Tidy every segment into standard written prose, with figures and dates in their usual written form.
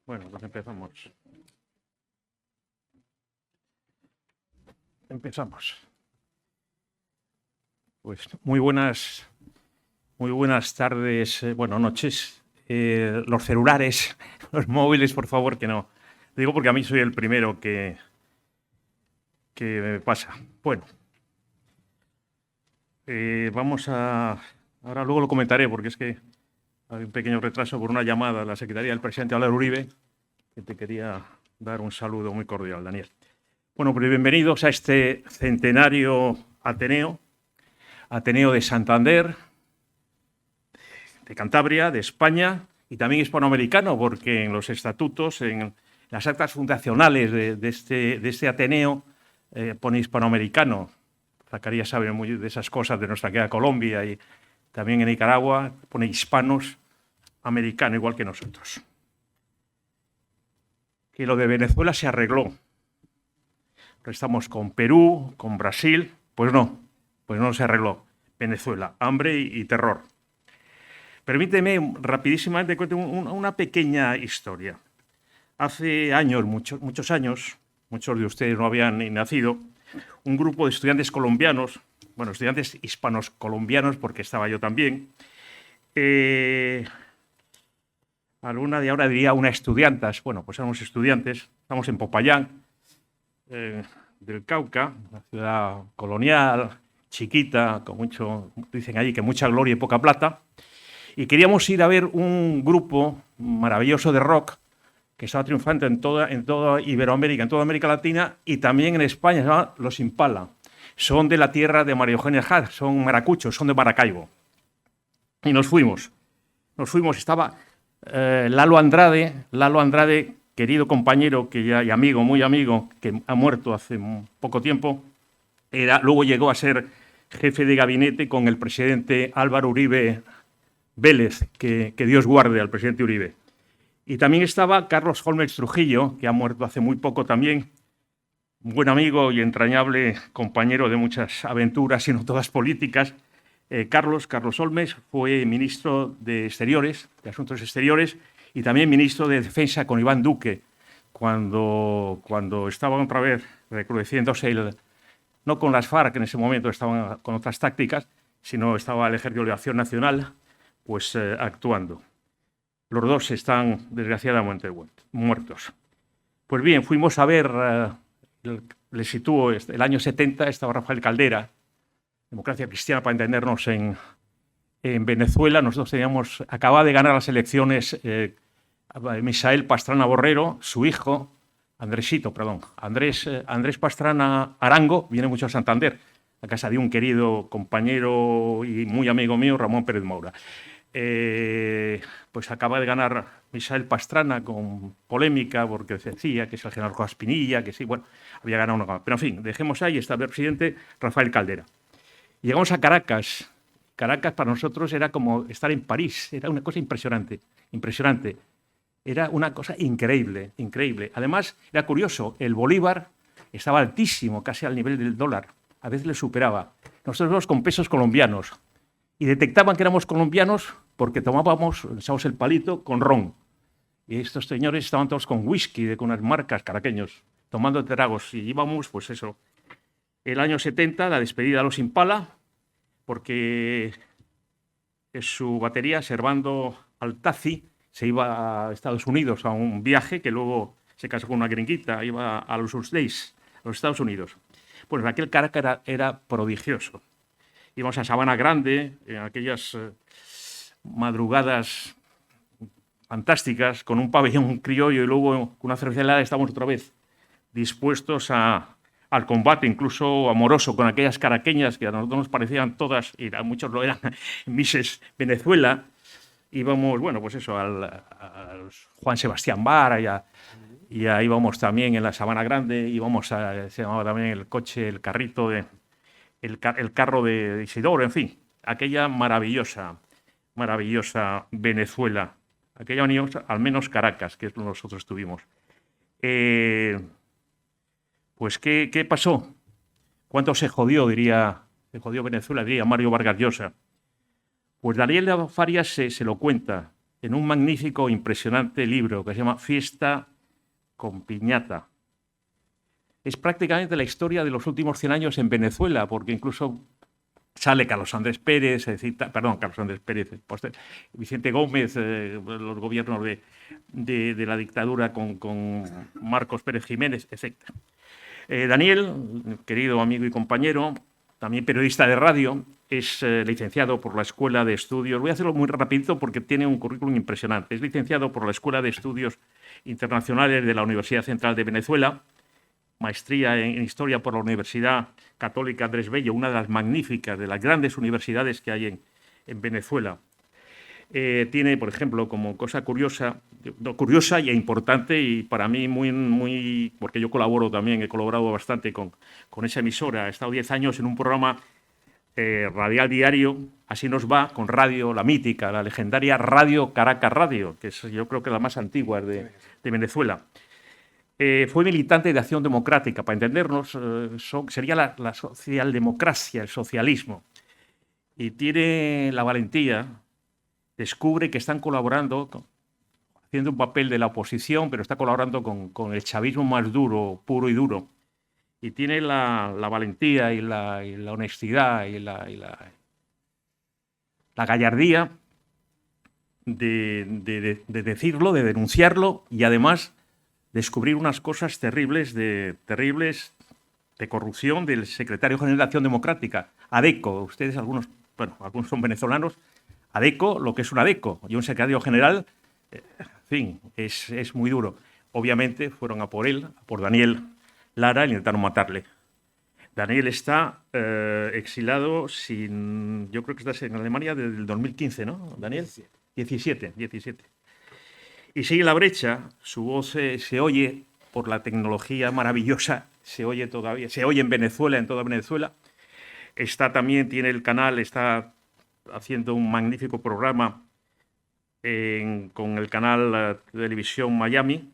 Bueno, pues empezamos. Pues muy buenas tardes, noches. Los celulares, los móviles, por favor, que no. Digo porque a mí soy el primero que me pasa. Bueno, vamos a... Ahora luego lo comentaré porque es que hay un pequeño retraso por una llamada a la Secretaría del presidente Álvaro Uribe, que te quería dar un saludo muy cordial, Daniel. Bueno, pues bienvenidos a este centenario Ateneo de Santander, de Cantabria, de España y también hispanoamericano, porque en los estatutos, en las actas fundacionales de este Ateneo, pone hispanoamericano. Zacarías sabe muy de esas cosas de nuestra querida Colombia y también en Nicaragua pone hispanos americano, igual que nosotros. Que lo de Venezuela se arregló. Estamos con Perú, con Brasil, pues no se arregló. Venezuela, hambre y terror. Permíteme rapidísimamente contar una pequeña historia. Hace años, muchos años, muchos de ustedes no habían ni nacido, un grupo de estudiantes colombianos, estudiantes hispanos colombianos, porque estaba yo también, alguna de ahora diría una estudiantas, pues éramos estudiantes, estamos en Popayán, del Cauca, una ciudad colonial, chiquita, con mucho, dicen allí que mucha gloria y poca plata, y queríamos ir a ver un grupo maravilloso de rock que estaba triunfante en toda Iberoamérica, en toda América Latina y también en España, se llama Los Impala. Son de la tierra de María Eugenia Haz, son maracuchos, son de Maracaibo. Y nos fuimos, estaba Lalo Andrade, querido compañero y amigo, muy amigo, que ha muerto hace poco tiempo, luego llegó a ser jefe de gabinete con el presidente Álvaro Uribe Vélez, que Dios guarde al presidente Uribe. Y también estaba Carlos Holmes Trujillo, que ha muerto hace muy poco también, un buen amigo y entrañable compañero de muchas aventuras, y no todas políticas. Carlos Holmes fue ministro de Asuntos Exteriores, y también ministro de Defensa con Iván Duque, cuando estaban otra vez recrudeciéndose no con las FARC en ese momento, estaban con otras tácticas, sino estaba el Ejército de Liberación Nacional, actuando. Los dos están desgraciadamente muertos. Pues bien, fuimos a ver, les sitúo, el año 70 estaba Rafael Caldera, Democracia Cristiana para entendernos, en Venezuela. Nosotros acababa de ganar las elecciones Misael Pastrana Borrero, su hijo, Andrés Pastrana Arango, viene mucho a Santander, a casa de un querido compañero y muy amigo mío, Ramón Pérez Moura. Pues acaba de ganar Misael Pastrana con polémica, porque se decía que es el general Rojas Pinilla, que sí, había ganado una. Pero en fin, dejemos ahí, está el presidente Rafael Caldera. Llegamos a Caracas. Caracas para nosotros era como estar en París, era una cosa impresionante. Era una cosa increíble. Además, era curioso, el bolívar estaba altísimo, casi al nivel del dólar. A veces le superaba. Nosotros íbamos con pesos colombianos y detectaban que éramos colombianos porque echábamos el palito con ron. Y estos señores estaban todos con whisky, con unas marcas, caraqueños, tomando tragos. Y íbamos, el año 70, la despedida de Los Impala, porque su batería, Servando Altaci, se iba a Estados Unidos a un viaje, que luego se casó con una gringuita, iba a los Days, a los Estados Unidos. Pues aquel Caracas era prodigioso. Íbamos a Sabana Grande, en aquellas madrugadas fantásticas, con un pabellón criollo y luego con una cerveza helada, estábamos otra vez dispuestos al combate, incluso amoroso, con aquellas caraqueñas que a nosotros nos parecían todas, y muchos lo eran, Misses Venezuela. Íbamos, al Juan Sebastián Vara, y ahí íbamos también en la Sabana Grande, se llamaba también el coche, el carrito, el carro de Isidoro, en fin, aquella maravillosa Venezuela, aquella al menos Caracas, que es donde nosotros estuvimos. Pues, ¿qué pasó? ¿Cuánto se jodió Venezuela, diría Mario Vargas Llosa? Pues Daniel Farias se lo cuenta en un magnífico, impresionante libro que se llama Fiesta con Piñata. Es prácticamente la historia de los últimos 100 años en Venezuela, porque incluso sale Carlos Andrés Pérez, Vicente Gómez, los gobiernos de la dictadura con Marcos Pérez Jiménez, etc. Daniel, querido amigo y compañero, también periodista de radio, es licenciado por la Escuela de Estudios. Voy a hacerlo muy rapidito porque tiene un currículum impresionante. Es licenciado por la Escuela de Estudios Internacionales de la Universidad Central de Venezuela, maestría en Historia por la Universidad Católica Andrés Bello, una de las magníficas, de las grandes universidades que hay en Venezuela. Tiene, por ejemplo, como cosa curiosa y importante, y para mí muy, porque yo colaboro también, he colaborado bastante con esa emisora, he estado 10 años en un programa radial diario, Así nos va, con radio, la mítica, la legendaria Radio Caracas Radio, que es, yo creo que la más antigua de Venezuela. Fue militante de Acción Democrática, para entendernos, sería la socialdemocracia, el socialismo. Y tiene la valentía, descubre que están colaborando, haciendo un papel de la oposición, pero está colaborando con el chavismo más duro, puro y duro. Y tiene la valentía y la honestidad y la gallardía de decirlo, de denunciarlo y además descubrir unas cosas terribles de corrupción del secretario general de Acción Democrática, ADECO. Ustedes, algunos son venezolanos. ADECO, lo que es un ADECO, y un secretario general, en fin, es muy duro. Obviamente fueron a por él, a por Daniel Lara, y intentaron matarle. Daniel está exilado yo creo que estás en Alemania desde el 2015, ¿no, Daniel? 17. Y sigue la brecha, su voz se oye por la tecnología maravillosa, se oye todavía, se oye en Venezuela, en toda Venezuela. Tiene el canal, está haciendo un magnífico programa con el canal de televisión Miami.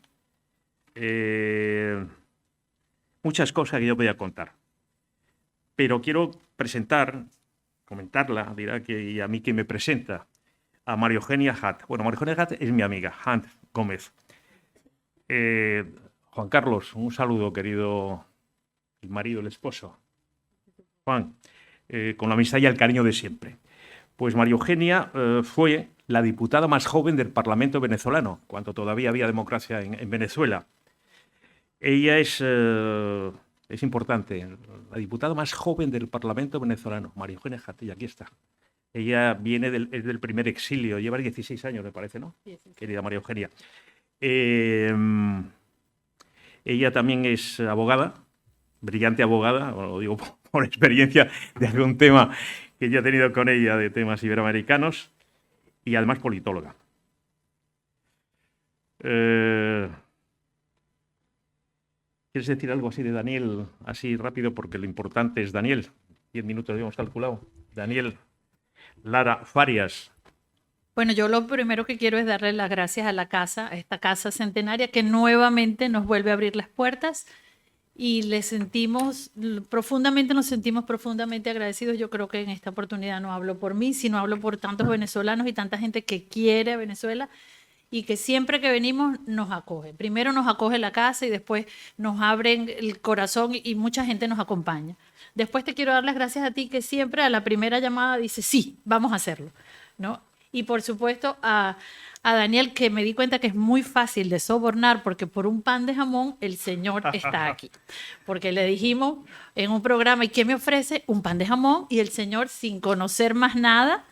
Muchas cosas que yo voy a contar. Pero quiero comentarla, dirá y a mí que me presenta, a María Eugenia Hatt. Bueno, María Eugenia Hatt es mi amiga, Hatt Gómez. Juan Carlos, un saludo, querido, el marido, el esposo. Juan, con la amistad y el cariño de siempre. Pues María Eugenia fue la diputada más joven del Parlamento venezolano, cuando todavía había democracia en Venezuela. Ella es importante, la diputada más joven del Parlamento venezolano, María Eugenia Hatt, y aquí está. Ella es del primer exilio, lleva 16 años, me parece, ¿no? Sí. Querida María Eugenia. Ella también es abogada, brillante abogada, lo digo por experiencia de algún tema que yo he tenido con ella de temas iberoamericanos, y además politóloga. ¿Quieres decir algo así de Daniel, así rápido? Porque lo importante es Daniel. 10 minutos habíamos calculado. Daniel Lara Farias. Bueno, yo lo primero que quiero es darle las gracias a esta casa centenaria que nuevamente nos vuelve a abrir las puertas y nos sentimos profundamente agradecidos. Yo creo que en esta oportunidad no hablo por mí, sino hablo por tantos venezolanos y tanta gente que quiere a Venezuela y que siempre que venimos nos acoge. Primero nos acoge la casa y después nos abren el corazón y mucha gente nos acompaña. Después te quiero dar las gracias a ti que siempre a la primera llamada dice sí, vamos a hacerlo, ¿no? Y por supuesto a Daniel, que me di cuenta que es muy fácil de sobornar porque por un pan de jamón el señor está aquí. Porque le dijimos en un programa, ¿y qué me ofrece? Un pan de jamón, y el señor, sin conocer más nada,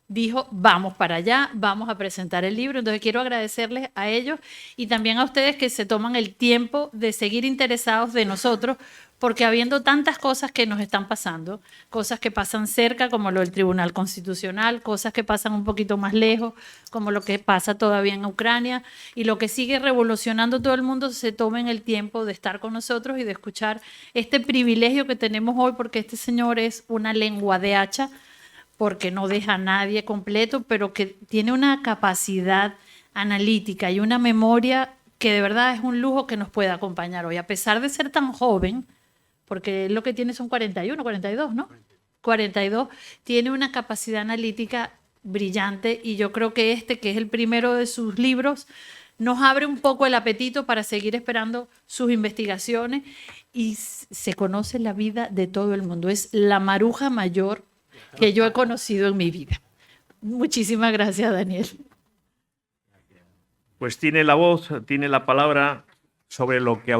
dijo, vamos para allá, vamos a presentar el libro. Entonces quiero agradecerles a ellos y también a ustedes que se toman el tiempo de seguir interesados de nosotros, porque habiendo tantas cosas que nos están pasando, cosas que pasan cerca, como lo del Tribunal Constitucional, cosas que pasan un poquito más lejos, como lo que pasa todavía en Ucrania, y lo que sigue revolucionando todo el mundo, se tomen el tiempo de estar con nosotros y de escuchar este privilegio que tenemos hoy, porque este señor es una lengua de hacha, porque no deja a nadie completo, pero que tiene una capacidad analítica y una memoria que de verdad es un lujo que nos puede acompañar hoy, a pesar de ser tan joven, porque lo que tiene son 41, 42, ¿no? 42, tiene una capacidad analítica brillante, y yo creo que que es el primero de sus libros, nos abre un poco el apetito para seguir esperando sus investigaciones y se conoce la vida de todo el mundo. Es la maruja mayor que yo he conocido en mi vida. Muchísimas gracias, Daniel. Pues tiene la voz, tiene la palabra sobre lo que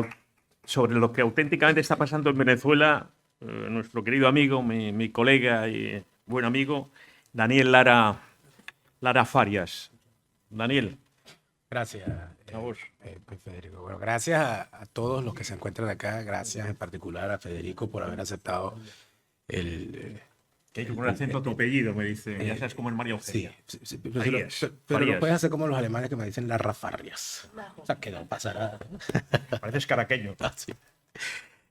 auténticamente está pasando en Venezuela, nuestro querido amigo, mi colega y buen amigo, Daniel Lara Farias. Daniel. Gracias, A vos. Federico. Bueno, gracias a todos los que se encuentran acá. Gracias en particular a Federico por haber aceptado el... Con el acento a tu apellido, me dice. Ya sabes cómo es María Eugenia. Sí, pero lo puedes hacer como los alemanes que me dicen Lara Farias. O sea, que no pasará. Pareces caraqueño. Sí.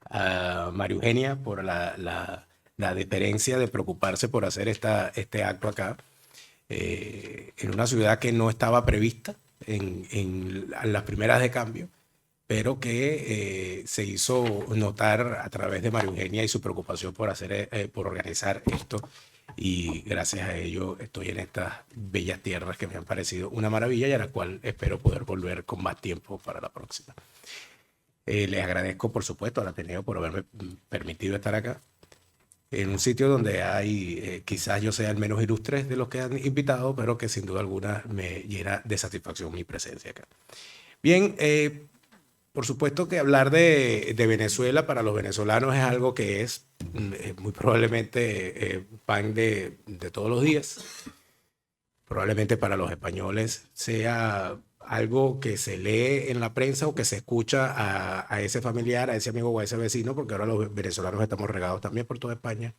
A María Eugenia por la deferencia de preocuparse por hacer este acto acá, en una ciudad que no estaba prevista en las primeras de cambio, pero que se hizo notar a través de María Eugenia y su preocupación por organizar esto, y gracias a ello estoy en estas bellas tierras que me han parecido una maravilla y a la cual espero poder volver con más tiempo para la próxima. Les agradezco, por supuesto, al Ateneo por haberme permitido estar acá, en un sitio donde hay, quizás yo sea el menos ilustre de los que han invitado, pero que sin duda alguna me llena de satisfacción mi presencia acá. Bien, por supuesto que hablar de Venezuela para los venezolanos es algo que es muy probablemente pan de todos los días. Probablemente para los españoles sea algo que se lee en la prensa o que se escucha a ese familiar, a ese amigo o a ese vecino, porque ahora los venezolanos estamos regados también por toda España,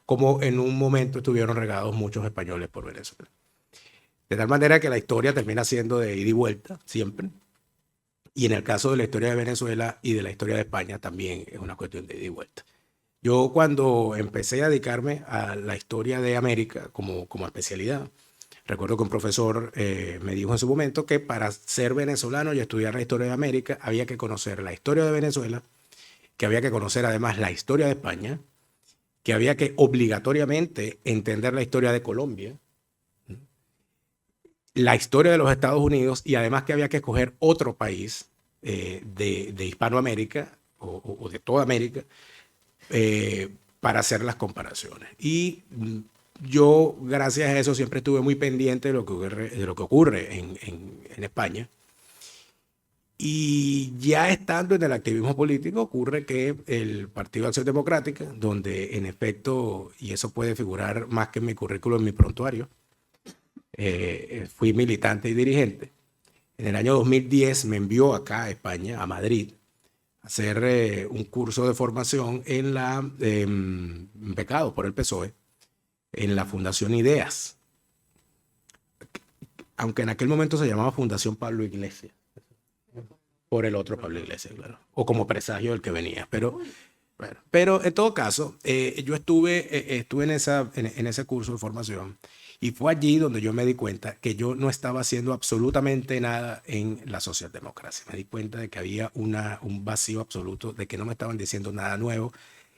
como en un momento estuvieron regados muchos españoles por Venezuela. De tal manera que la historia termina siendo de ida y vuelta, siempre. Y en el caso de la historia de Venezuela y de la historia de España también es una cuestión de ida y vuelta. Yo cuando empecé a dedicarme a la historia de América como especialidad, recuerdo que un profesor me dijo en su momento que para ser venezolano y estudiar la historia de América había que conocer la historia de Venezuela, que había que conocer además la historia de España, que había que obligatoriamente entender la historia de Colombia, la historia de los Estados Unidos, y además que había que escoger otro país de Hispanoamérica o de toda América para hacer las comparaciones. Y yo, gracias a eso, siempre estuve muy pendiente de lo que ocurre en España. Y ya estando en el activismo político, ocurre que el Partido Acción Democrática, donde en efecto, y eso puede figurar más que en mi currículo, en mi prontuario, fui militante y dirigente. En el año 2010 me envió acá a España, a Madrid, a hacer un curso de formación becado por el PSOE, en la Fundación Ideas, aunque en aquel momento se llamaba Fundación Pablo Iglesias, por el otro Pablo Iglesias, claro, o como presagio del que venía, pero en todo caso, yo estuve en ese curso de formación, y fue allí donde yo me di cuenta que yo no estaba haciendo absolutamente nada en la socialdemocracia. Me di cuenta de que había un vacío absoluto, de que no me estaban diciendo nada nuevo,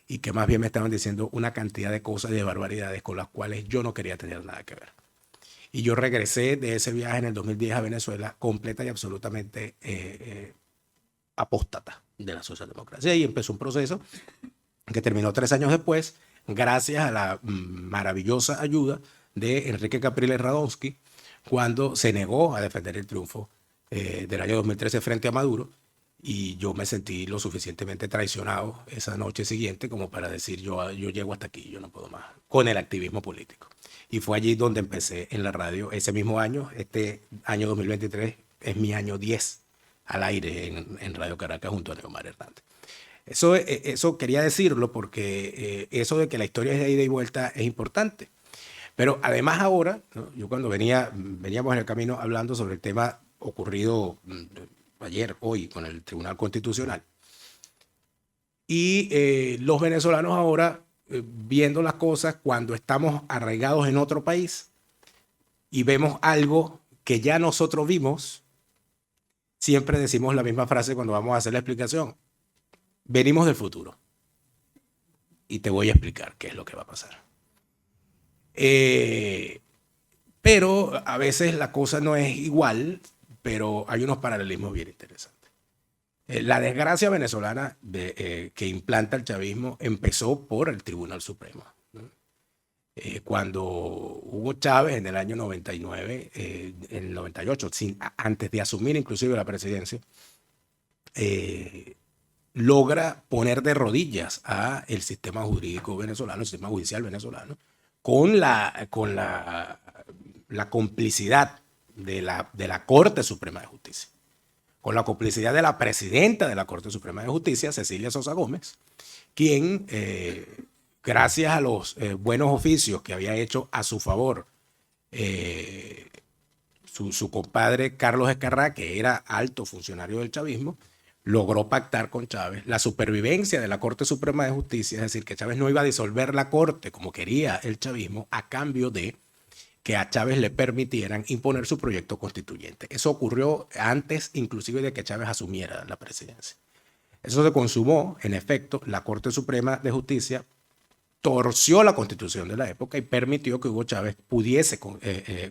y que más bien me estaban diciendo una cantidad de cosas y de barbaridades con las cuales yo no quería tener nada que ver. Y yo regresé de ese viaje en el 2010 a Venezuela completa y absolutamente apóstata de la socialdemocracia. Y empezó un proceso que terminó 3 años después, gracias a la maravillosa ayuda de Enrique Capriles Radonsky, cuando se negó a defender el triunfo del año 2013 frente a Maduro. Y yo me sentí lo suficientemente traicionado esa noche siguiente como para decir yo llego hasta aquí, yo no puedo más con el activismo político. Y fue allí donde empecé en la radio ese mismo año. Este año 2023 es mi año 10 al aire en Radio Caracas junto a Neomar Hernández. Eso quería decirlo porque eso de que la historia es de ida y vuelta es importante. Pero además ahora, ¿no? Yo cuando veníamos en el camino hablando sobre el tema ocurrido ayer, hoy, con el Tribunal Constitucional. Y los venezolanos ahora, viendo las cosas, cuando estamos arraigados en otro país y vemos algo que ya nosotros vimos, siempre decimos la misma frase cuando vamos a hacer la explicación. Venimos del futuro. Y te voy a explicar qué es lo que va a pasar. Pero a veces la cosa no es igual, pero hay unos paralelismos bien interesantes. La desgracia venezolana que implanta el chavismo empezó por el Tribunal Supremo, ¿no? Cuando Hugo Chávez en el año 99, en el 98, antes de asumir inclusive la presidencia, logra poner de rodillas a el sistema jurídico venezolano, el sistema judicial venezolano, con la complicidad de la Corte Suprema de Justicia, con la complicidad de la presidenta de la Corte Suprema de Justicia, Cecilia Sosa Gómez, quien, gracias a los buenos oficios que había hecho a su favor su compadre Carlos Escarrá, que era alto funcionario del chavismo, logró pactar con Chávez la supervivencia de la Corte Suprema de Justicia, es decir, que Chávez no iba a disolver la Corte como quería el chavismo, a cambio de que a Chávez le permitieran imponer su proyecto constituyente. Eso ocurrió antes inclusive de que Chávez asumiera la presidencia. Eso se consumó, en efecto, la Corte Suprema de Justicia torció la Constitución de la época y permitió que Hugo Chávez pudiese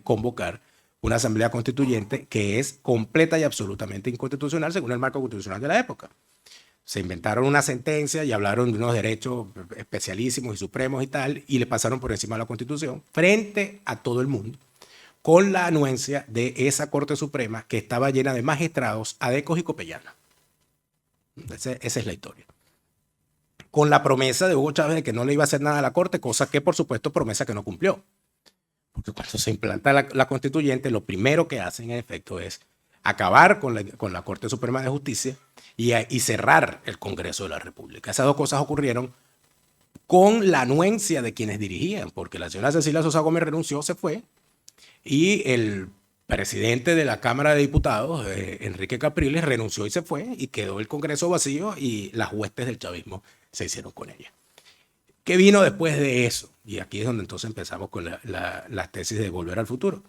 convocar una asamblea constituyente que es completa y absolutamente inconstitucional según el marco constitucional de la época. Se inventaron una sentencia y hablaron de unos derechos especialísimos y supremos y tal, y le pasaron por encima de la Constitución frente a todo el mundo, con la anuencia de esa Corte Suprema que estaba llena de magistrados, adecos y copellanos. Esa es la historia. Con la promesa de Hugo Chávez de que no le iba a hacer nada a la Corte, cosa que por supuesto promesa que no cumplió. Porque cuando se implanta la constituyente, lo primero que hacen en efecto es acabar con la Corte Suprema de Justicia y cerrar el Congreso de la República. Esas dos cosas ocurrieron con la anuencia de quienes dirigían, porque la señora Cecilia Sosa Gómez renunció, se fue, y el presidente de la Cámara de Diputados, Enrique Capriles, renunció y se fue, y quedó el Congreso vacío y las huestes del chavismo se hicieron con ella. ¿Qué vino después de eso? Y aquí es donde entonces empezamos con las tesis de Volver al Futuro.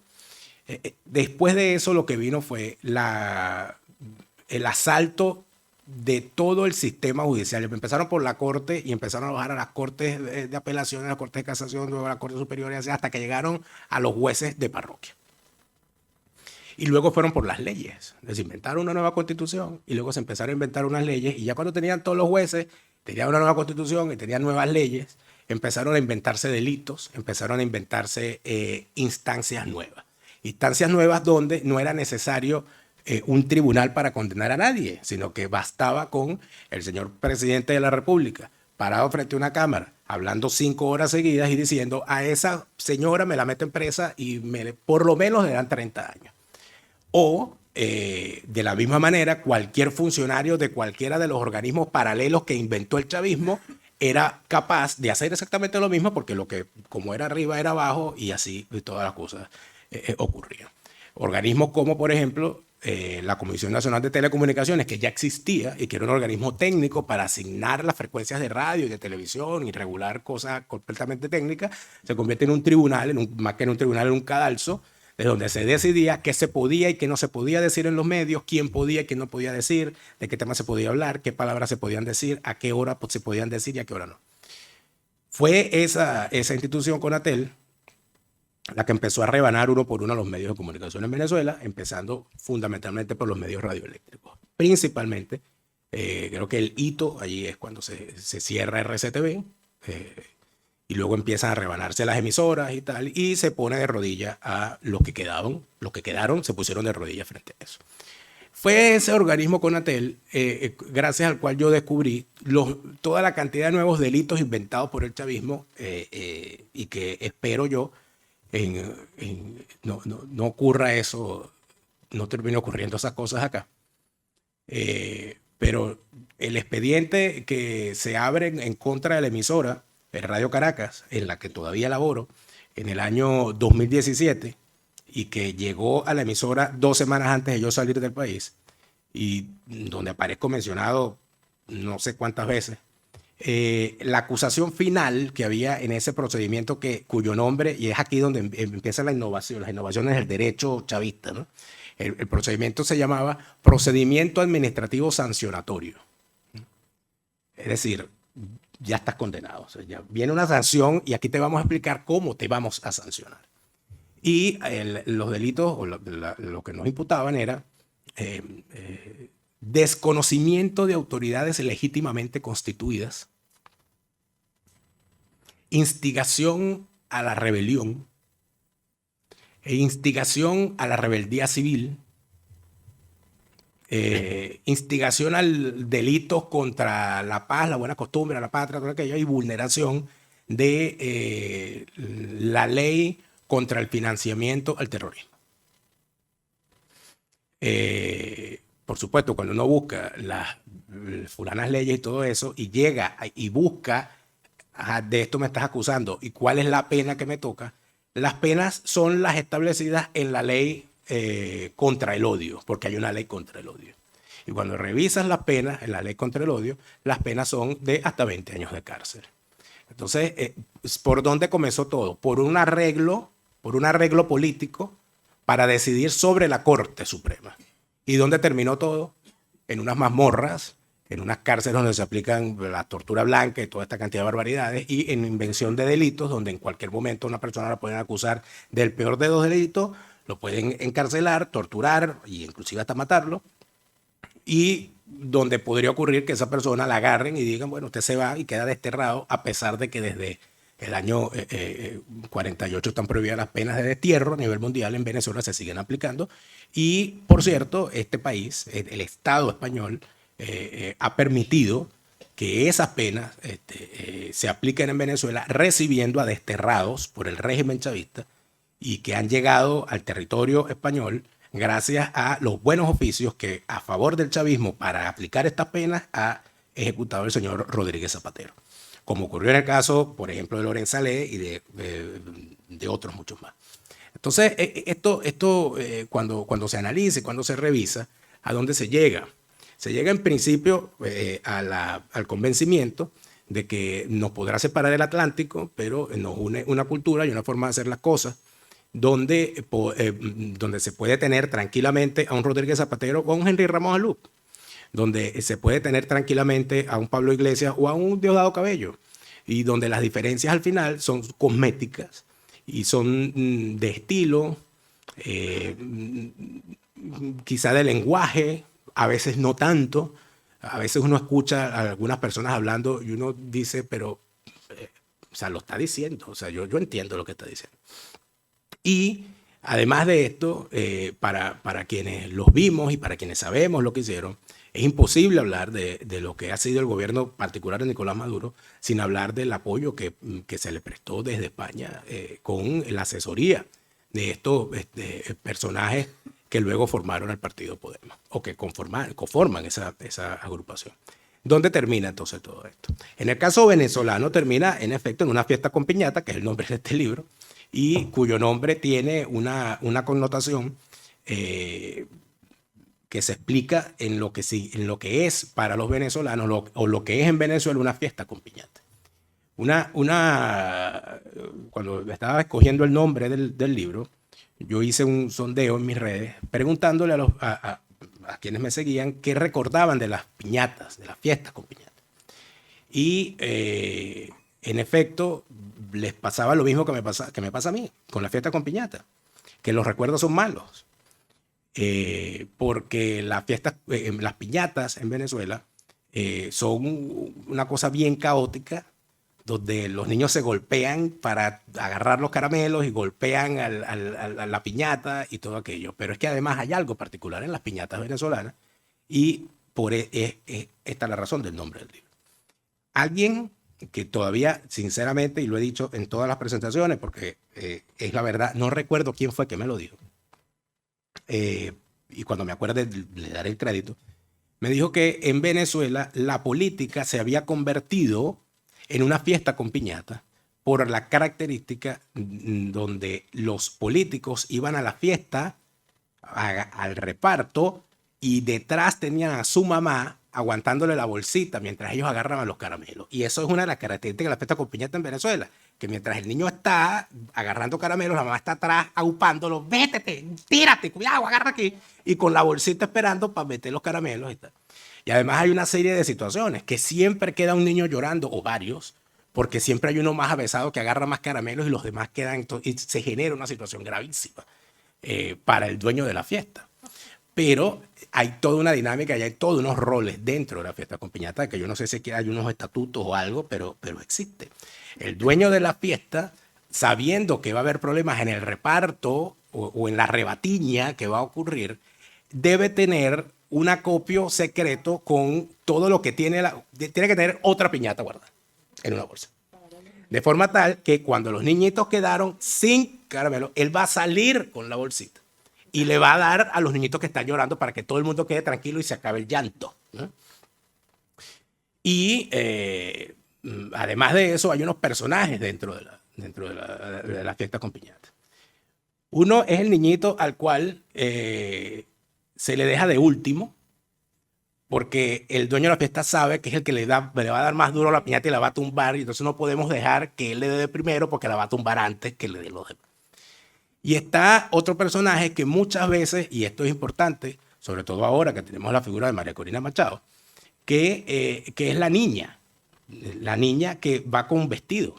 Después de eso lo que vino fue el asalto de todo el sistema judicial. Empezaron por la Corte y empezaron a bajar a las Cortes de Apelación, a las Cortes de Casación, luego a la Corte Superior, hasta que llegaron a los jueces de parroquia. Y luego fueron por las leyes. Les inventaron una nueva constitución y luego se empezaron a inventar unas leyes, y ya cuando tenían todos los jueces, tenían una nueva constitución y tenían nuevas leyes, empezaron a inventarse delitos, empezaron a inventarse instancias nuevas. Instancias nuevas donde no era necesario un tribunal para condenar a nadie, sino que bastaba con el señor presidente de la República parado frente a una cámara, hablando 5 horas seguidas y diciendo: a esa señora me la meto en presa y por lo menos le dan 30 años. O, de la misma manera, cualquier funcionario de cualquiera de los organismos paralelos que inventó el chavismo era capaz de hacer exactamente lo mismo, porque como era arriba era abajo, y así todas las cosas ocurrían. Organismos como, por ejemplo, la Comisión Nacional de Telecomunicaciones, que ya existía y que era un organismo técnico para asignar las frecuencias de radio y de televisión y regular cosas completamente técnicas, se convierte en un tribunal, más que en un tribunal, en un cadalso, de donde se decidía qué se podía y qué no se podía decir en los medios, quién podía y quién no podía decir, de qué tema se podía hablar, qué palabras se podían decir, a qué hora se podían decir y a qué hora no. Fue esa institución, Conatel, la que empezó a rebanar uno por uno los medios de comunicación en Venezuela, empezando fundamentalmente por los medios radioeléctricos. Principalmente, creo que el hito allí es cuando se cierra RCTV, y luego empiezan a rebanarse las emisoras y tal, y se pone de rodillas a los que quedaron se pusieron de rodillas frente a eso. Fue ese organismo Conatel, gracias al cual yo descubrí toda la cantidad de nuevos delitos inventados por el chavismo, y que espero yo no ocurra eso, no termine ocurriendo esas cosas acá. Pero el expediente que se abre en contra de la emisora, Radio Caracas, en la que todavía laboro, en el año 2017, y que llegó a la emisora 2 semanas antes de yo salir del país, y donde aparezco mencionado no sé cuántas veces, la acusación final que había en ese procedimiento, cuyo nombre, y es aquí donde empieza la innovación, las innovaciones del derecho chavista, ¿no? El procedimiento se llamaba Procedimiento Administrativo Sancionatorio. Es decir, ya estás condenado. O sea, ya viene una sanción y aquí te vamos a explicar cómo te vamos a sancionar. Y los delitos, o lo que nos imputaban era desconocimiento de autoridades legítimamente constituidas, instigación a la rebelión e instigación a la rebeldía civil, instigación al delito contra la paz, la buena costumbre, la patria, todo aquello, y vulneración de la ley contra el financiamiento al terrorismo. Por supuesto, cuando uno busca las fulanas leyes y todo eso, y llega y busca, de esto me estás acusando, y cuál es la pena que me toca, las penas son las establecidas en la ley contra el odio, porque hay una ley contra el odio. Y cuando revisas las penas en la ley contra el odio, las penas son de hasta 20 años de cárcel. Entonces, ¿por dónde comenzó todo? Por un arreglo político para decidir sobre la Corte Suprema. ¿Y dónde terminó todo? En unas mazmorras, en unas cárceles donde se aplican la tortura blanca y toda esta cantidad de barbaridades, y en invención de delitos, donde en cualquier momento una persona la pueden acusar del peor de dos delitos, lo pueden encarcelar, torturar e inclusive hasta matarlo, y donde podría ocurrir que esa persona la agarren y digan, bueno, usted se va y queda desterrado, a pesar de que desde el año 48 están prohibidas las penas de destierro a nivel mundial. En Venezuela se siguen aplicando. Y, por cierto, este país, el Estado español, ha permitido que esas penas se apliquen en Venezuela, recibiendo a desterrados por el régimen chavista y que han llegado al territorio español gracias a los buenos oficios que, a favor del chavismo, para aplicar estas penas, ha ejecutado el señor Rodríguez Zapatero, como ocurrió en el caso, por ejemplo, de Lorenza Ley y de otros muchos más. Entonces, esto cuando se analiza y cuando se revisa, ¿a dónde se llega? Se llega en principio al convencimiento de que nos podrá separar el Atlántico, pero nos une una cultura y una forma de hacer las cosas, donde se puede tener tranquilamente a un Rodríguez Zapatero o a un Henry Ramos Alup, donde se puede tener tranquilamente a un Pablo Iglesias o a un Diosdado Cabello, y donde las diferencias al final son cosméticas y son de estilo, quizá de lenguaje, a veces no tanto. A veces uno escucha a algunas personas hablando y uno dice, pero, o sea, lo está diciendo, o sea, yo entiendo lo que está diciendo. Y además de esto, para quienes los vimos y para quienes sabemos lo que hicieron, es imposible hablar de lo que ha sido el gobierno particular de Nicolás Maduro sin hablar del apoyo que se le prestó desde España con la asesoría de estos personajes que luego formaron el partido Podemos, o que conforman esa agrupación. ¿Dónde termina entonces todo esto? En el caso venezolano termina, en efecto, en una fiesta con piñata, que es el nombre de este libro, y cuyo nombre tiene una connotación que se explica en lo que es para los venezolanos, o lo que es en Venezuela una fiesta con piñata. Cuando estaba escogiendo el nombre del libro, yo hice un sondeo en mis redes preguntándole a quienes me seguían qué recordaban de las piñatas, de las fiestas con piñata. Y en efecto, les pasaba lo mismo que me pasa a mí con la fiesta con piñata, que los recuerdos son malos. Porque las piñatas en Venezuela son una cosa bien caótica, donde los niños se golpean para agarrar los caramelos y golpean a la piñata y todo aquello. Pero es que además hay algo particular en las piñatas venezolanas, y esta es la razón del nombre del libro. Alguien que todavía, sinceramente, y lo he dicho en todas las presentaciones, porque es la verdad, no recuerdo quién fue que me lo dijo, y cuando me acuerde le daré el crédito, me dijo que en Venezuela la política se había convertido en una fiesta con piñata por la característica donde los políticos iban a la fiesta, al reparto, y detrás tenían a su mamá aguantándole la bolsita mientras ellos agarraban los caramelos. Y eso es una de las características de la fiesta con piñata en Venezuela, que mientras el niño está agarrando caramelos, la mamá está atrás aupándolo, vétete, tírate, cuidado, agarra aquí, y con la bolsita esperando para meter los caramelos y tal. Y además hay una serie de situaciones que siempre queda un niño llorando, o varios, porque siempre hay uno más avesado que agarra más caramelos y los demás quedan, y se genera una situación gravísima para el dueño de la fiesta. Pero hay toda una dinámica y hay todos unos roles dentro de la fiesta con piñata, que yo no sé si hay unos estatutos o algo, pero existe. El dueño de la fiesta, sabiendo que va a haber problemas en el reparto o en la rebatiña que va a ocurrir, debe tener un acopio secreto con todo lo que tiene, tiene que tener otra piñata guardada en una bolsa. De forma tal que cuando los niñitos quedaron sin caramelo, él va a salir con la bolsita y le va a dar a los niñitos que están llorando para que todo el mundo quede tranquilo y se acabe el llanto, ¿no? Y además de eso, hay unos personajes dentro de la fiesta con piñata. Uno es el niñito al cual se le deja de último, porque el dueño de la fiesta sabe que es el que le va a dar más duro a la piñata y la va a tumbar, y entonces no podemos dejar que él le dé de primero porque la va a tumbar antes que le dé los demás. Y está otro personaje que muchas veces, y esto es importante, sobre todo ahora que tenemos la figura de María Corina Machado, que es la niña que va con vestido.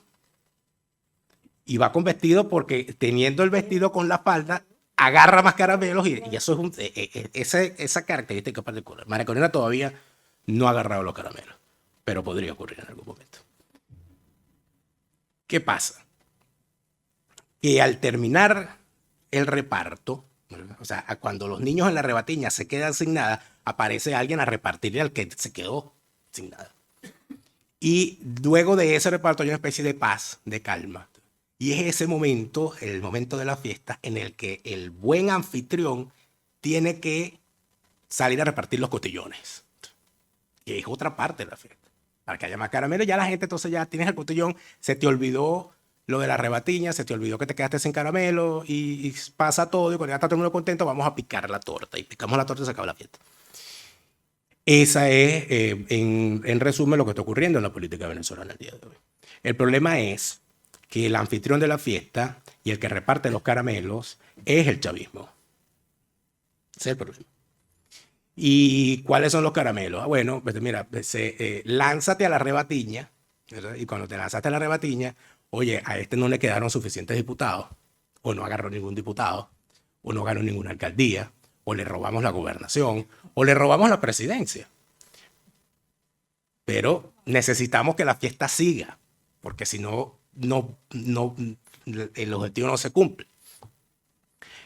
Y va con vestido porque teniendo el vestido con la falda, agarra más caramelos y eso es esa característica particular. María Corina todavía no ha agarrado los caramelos, pero podría ocurrir en algún momento. ¿Qué pasa? Que al terminar el reparto, o sea, cuando los niños en la rebatiña se quedan sin nada, aparece alguien a repartirle al que se quedó sin nada. Y luego de ese reparto hay una especie de paz, de calma. Y es ese momento, el momento de la fiesta, en el que el buen anfitrión tiene que salir a repartir los cotillones, que es otra parte de la fiesta. Para que haya más caramelo, ya la gente, entonces ya tienes el cotillón, se te olvidó lo de la rebatiña, se te olvidó que te quedaste sin caramelo y pasa todo, y cuando ya está todo el mundo contento, vamos a picar la torta. Y picamos la torta y se acaba la fiesta. Esa es, en resumen, lo que está ocurriendo en la política venezolana el día de hoy. El problema es que el anfitrión de la fiesta y el que reparte los caramelos es el chavismo. Ese es el problema. ¿Y cuáles son los caramelos? Bueno, pues mira, lánzate a la rebatiña, ¿verdad? Y cuando te lanzaste a la rebatiña, oye, a este no le quedaron suficientes diputados, o no agarró ningún diputado, o no ganó ninguna alcaldía, o le robamos la gobernación, o le robamos la presidencia. Pero necesitamos que la fiesta siga, porque si no, el objetivo no se cumple.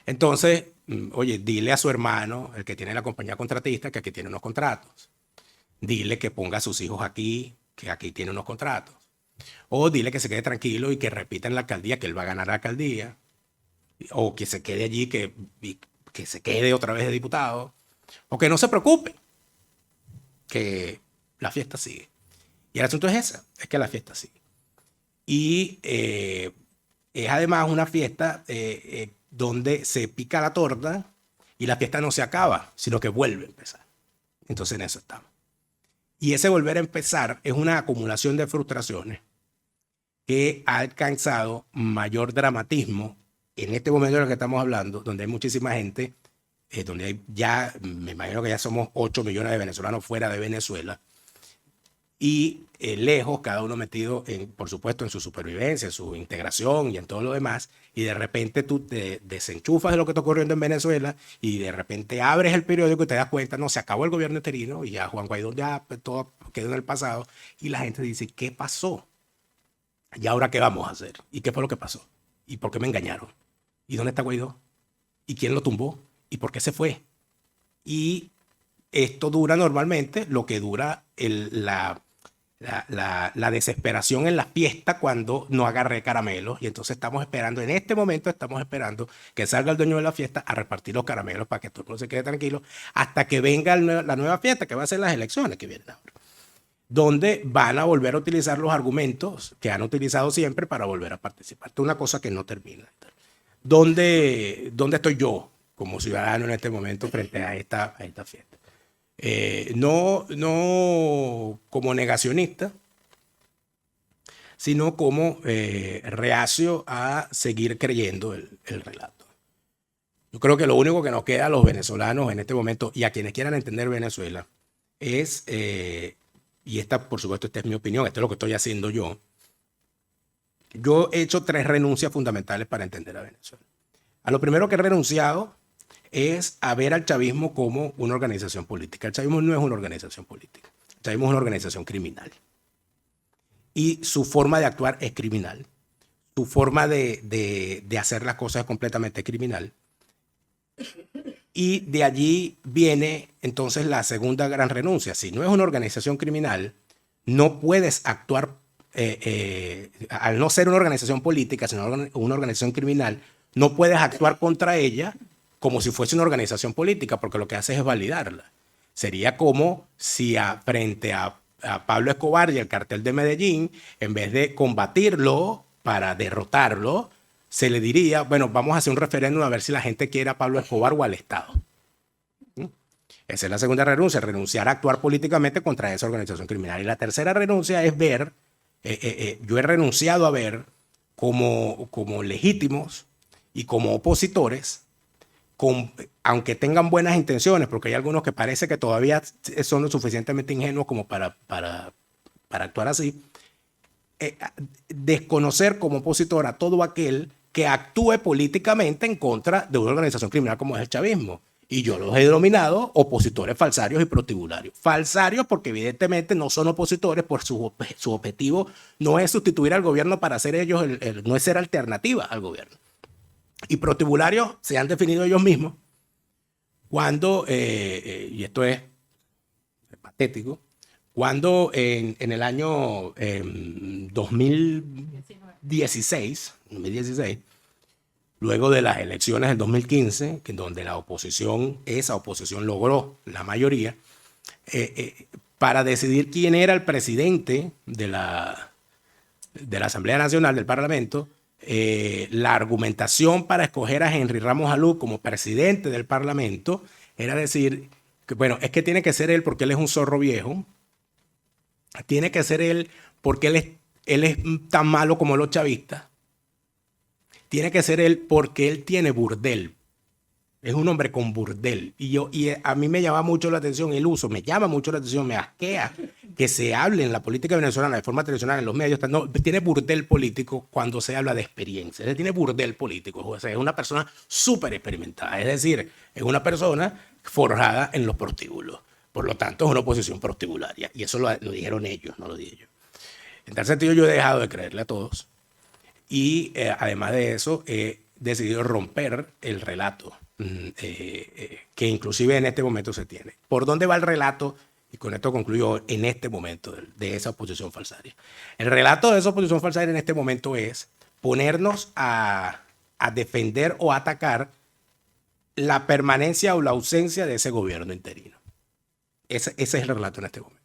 Entonces, oye, dile a su hermano, el que tiene la compañía contratista, que aquí tiene unos contratos. Dile que ponga a sus hijos aquí, que aquí tiene unos contratos. O dile que se quede tranquilo y que repita en la alcaldía que él va a ganar la alcaldía. O que se quede allí, que se quede otra vez de diputado. O que no se preocupe, que la fiesta sigue. Y el asunto es ese, es que la fiesta sigue. Y es además una fiesta donde se pica la torta y la fiesta no se acaba, sino que vuelve a empezar. Entonces en eso estamos. Y ese volver a empezar es una acumulación de frustraciones que ha alcanzado mayor dramatismo en este momento en el que estamos hablando, donde hay muchísima gente, donde hay ya, me imagino que ya somos 8 millones de venezolanos fuera de Venezuela, y lejos, cada uno metido, por supuesto, en su supervivencia, en su integración y en todo lo demás, y de repente tú te desenchufas de lo que está ocurriendo en Venezuela y de repente abres el periódico y te das cuenta, no, se acabó el gobierno interino y ya Juan Guaidó ya todo quedó en el pasado, y la gente dice, ¿qué pasó? ¿Y ahora qué vamos a hacer? ¿Y qué fue lo que pasó? ¿Y por qué me engañaron? ¿Y dónde está Guaidó? ¿Y quién lo tumbó? ¿Y por qué se fue? Y esto dura normalmente lo que dura la desesperación en la fiesta cuando no agarré caramelos, y entonces estamos esperando, en este momento estamos esperando que salga el dueño de la fiesta a repartir los caramelos para que todo el mundo se quede tranquilo hasta que venga la nueva fiesta, que va a ser las elecciones que vienen ahora, donde van a volver a utilizar los argumentos que han utilizado siempre para volver a participar. Esto es una cosa que no termina. ¿Dónde estoy yo como ciudadano en este momento frente a esta fiesta? No como negacionista, sino como reacio a seguir creyendo el relato. Yo creo que lo único que nos queda a los venezolanos en este momento y a quienes quieran entender Venezuela es, y esta, por supuesto, esta es mi opinión, esto es lo que estoy haciendo yo, yo he hecho 3 renuncias fundamentales para entender a Venezuela. A lo primero que he renunciado es a ver al chavismo como una organización política. El chavismo no es una organización política. El chavismo es una organización criminal. Y su forma de actuar es criminal. Su forma de hacer las cosas es completamente criminal. Y de allí viene entonces la segunda gran renuncia. Si no es una organización criminal, no puedes actuar, al no ser una organización política, sino una organización criminal, no puedes actuar contra ella como si fuese una organización política, porque lo que haces es validarla. Sería como si frente a Pablo Escobar y el cartel de Medellín, en vez de combatirlo para derrotarlo, se le diría, bueno, vamos a hacer un referéndum a ver si la gente quiere a Pablo Escobar o al Estado. Esa es la segunda renuncia, renunciar a actuar políticamente contra esa organización criminal. Y la tercera renuncia es ver, yo he renunciado a ver como legítimos y como opositores, aunque tengan buenas intenciones, porque hay algunos que parece que todavía son lo suficientemente ingenuos como para actuar así, desconocer como opositor a todo aquel que actúe políticamente en contra de una organización criminal como es el chavismo. Y yo los he denominado opositores falsarios y prostibularios. Falsarios porque evidentemente no son opositores, por su objetivo no es sustituir al gobierno para ser ellos, no es ser alternativa al gobierno. Y prostibularios se han definido ellos mismos cuando, y esto es patético, cuando en el año 2016, luego de las elecciones del 2015, en donde esa oposición logró la mayoría, para decidir quién era el presidente de la Asamblea Nacional del Parlamento, la argumentación para escoger a Henry Ramos Alú como presidente del Parlamento era decir que, bueno, es que tiene que ser él porque él es un zorro viejo, tiene que ser él porque él es tan malo como los chavistas, tiene que ser él porque él tiene burdel, es un hombre con burdel. Y a mí me llama mucho la atención el uso, me llama mucho la atención, me asquea que se hable en la política venezolana de forma tradicional en los medios. No, tiene burdel político cuando se habla de experiencia. Él tiene burdel político, o sea, es una persona súper experimentada, es decir, es una persona forjada en los prostíbulos. Por lo tanto, es una oposición prostibularia. Y eso lo dijeron ellos, no lo dije yo. En tal sentido, yo he dejado de creerle a todos. Y además de eso, he decidido romper el relato que inclusive en este momento se tiene. ¿Por dónde va el relato? Y con esto concluyo en este momento de esa oposición falsaria. El relato de esa oposición falsaria en este momento es ponernos a defender o atacar la permanencia o la ausencia de ese gobierno interino. Ese es el relato en este momento.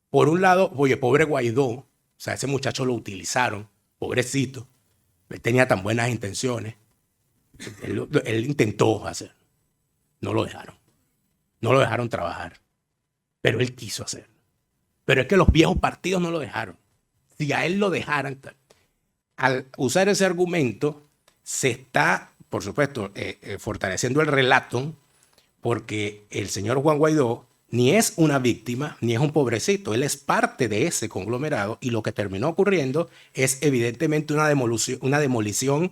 Por un lado, oye, pobre Guaidó, o sea, ese muchacho lo utilizaron, pobrecito, él tenía tan buenas intenciones, él intentó hacer, no lo dejaron trabajar, pero él quiso hacerlo. Pero es que los viejos partidos no lo dejaron. Si a él lo dejaran, al usar ese argumento, se está, por supuesto, fortaleciendo el relato, porque el señor Juan Guaidó ni es una víctima, ni es un pobrecito. Él es parte de ese conglomerado y lo que terminó ocurriendo es evidentemente una demolición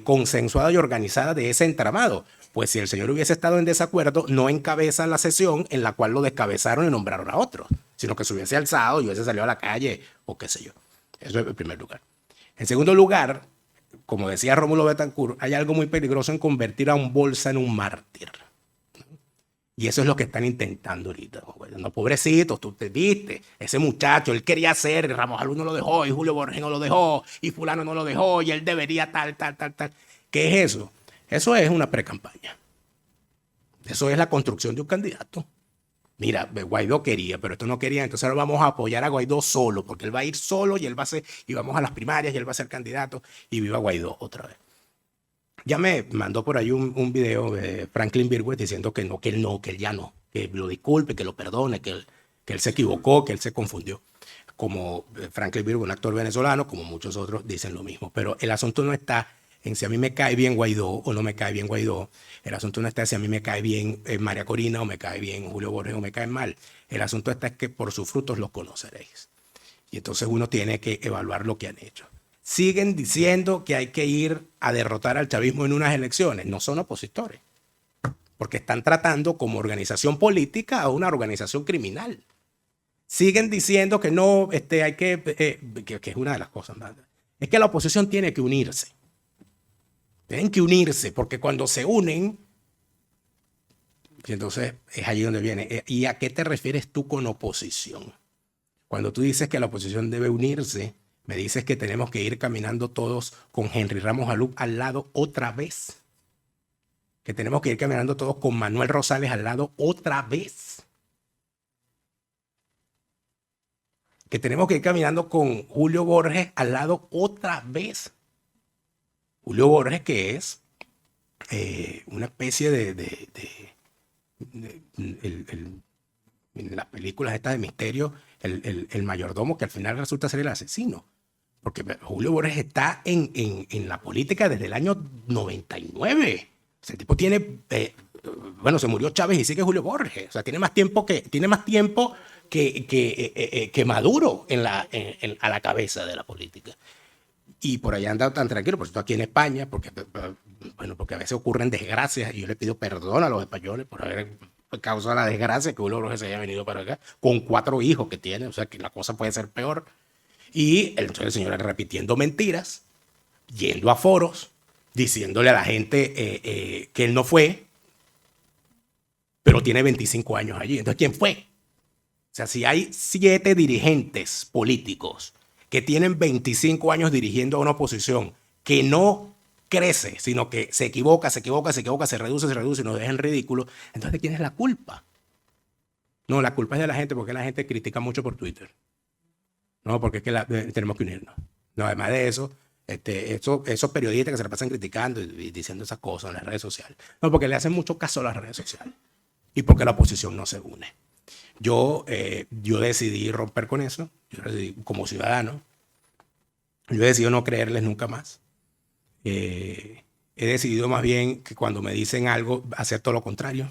consensuada y organizada de ese entramado. Pues si el señor hubiese estado en desacuerdo, no encabeza la sesión en la cual lo descabezaron y nombraron a otros, sino que se hubiese alzado y hubiese salido a la calle o qué sé yo. Eso es en primer lugar. En segundo lugar, como decía Rómulo Betancourt, hay algo muy peligroso en convertir a un Bolsa en un mártir. Y eso es lo que están intentando ahorita. No, pobrecitos, tú te viste, ese muchacho, él quería hacer, Ramos Alú no lo dejó, y Julio Borges no lo dejó, y fulano no lo dejó, y él debería tal. ¿Qué es eso? Eso es una precampaña. Eso es la construcción de un candidato. Mira, Guaidó quería, pero esto no quería, entonces ahora vamos a apoyar a Guaidó solo, porque él va a ir solo y él va a ser, y vamos a las primarias y él va a ser candidato, y viva Guaidó otra vez. Ya me mandó por ahí un video de Franklin Virgües diciendo que él ya no, que lo disculpe, que lo perdone, que él se equivocó, que él se confundió. Como Franklin Virgües, un actor venezolano, como muchos otros dicen lo mismo. Pero el asunto no está en si a mí me cae bien Guaidó o no me cae bien Guaidó. El asunto no está en si a mí me cae bien María Corina o me cae bien Julio Borges o me cae mal. El asunto está en que por sus frutos los conoceréis. Y entonces uno tiene que evaluar lo que han hecho. siguen diciendo que hay que ir a derrotar al chavismo en unas elecciones. No son opositores, porque están tratando como organización política a una organización criminal. Siguen diciendo que no, hay que es una de las cosas más. Es que la oposición tiene que unirse. Tienen que unirse, porque cuando se unen, y entonces es allí donde viene. ¿Y a qué te refieres tú con oposición? Cuando tú dices que la oposición debe unirse, me dices que tenemos que ir caminando todos con Henry Ramos Alup al lado otra vez. Que tenemos que ir caminando todos con Manuel Rosales al lado otra vez. Que tenemos que ir caminando con Julio Borges al lado otra vez. Julio Borges, que es una especie en las películas estas de misterio, el mayordomo que al final resulta ser el asesino. Porque Julio Borges está en la política desde el año 99. Ese tipo tiene, bueno, se murió Chávez y sigue Julio Borges. O sea, tiene más tiempo que Maduro a la cabeza de la política. Y por allá anda tan tranquilo, por cierto, aquí en España, porque a veces ocurren desgracias y yo le pido perdón a los españoles por haber causado la desgracia que Julio Borges se haya venido para acá, con 4 hijos que tiene, o sea que la cosa puede ser peor. Y entonces el señor repitiendo mentiras, yendo a foros, diciéndole a la gente que él no fue, pero tiene 25 años allí. Entonces, ¿quién fue? O sea, si hay 7 dirigentes políticos que tienen 25 años dirigiendo a una oposición que no crece, sino que se equivoca, se reduce y nos deja en ridículo, entonces ¿de quién es la culpa? No, la culpa es de la gente, porque la gente critica mucho por Twitter. No, porque es que tenemos que unirnos. No, además de eso, esos periodistas que se la pasan criticando y diciendo esas cosas en las redes sociales. No, porque le hacen mucho caso a las redes sociales. Y porque la oposición no se une. Yo decidí romper con eso. Yo decidí, como ciudadano, yo he decidido no creerles nunca más. He decidido más bien que cuando me dicen algo, hacer todo lo contrario.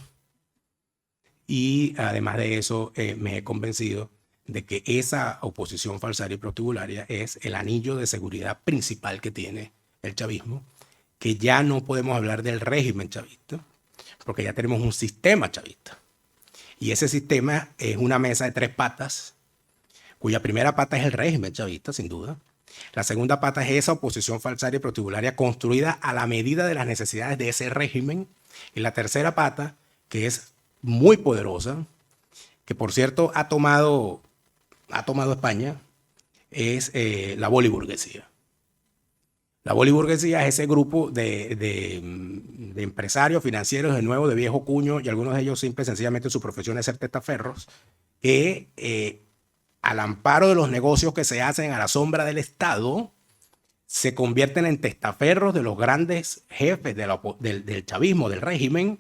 Y además de eso, me he convencido de que esa oposición falsaria y protubularia es el anillo de seguridad principal que tiene el chavismo, que ya no podemos hablar del régimen chavista, porque ya tenemos un sistema chavista. Y ese sistema es una mesa de 3 patas, cuya primera pata es el régimen chavista, sin duda. La segunda pata es esa oposición falsaria y protubularia construida a la medida de las necesidades de ese régimen. Y la tercera pata, que es muy poderosa, que por cierto ha tomado España, es la boliburguesía. La boliburguesía es ese grupo de empresarios financieros, de nuevo, de viejo cuño, y algunos de ellos simple y sencillamente su profesión es ser testaferros, que al amparo de los negocios que se hacen a la sombra del Estado, se convierten en testaferros de los grandes jefes del chavismo, del régimen,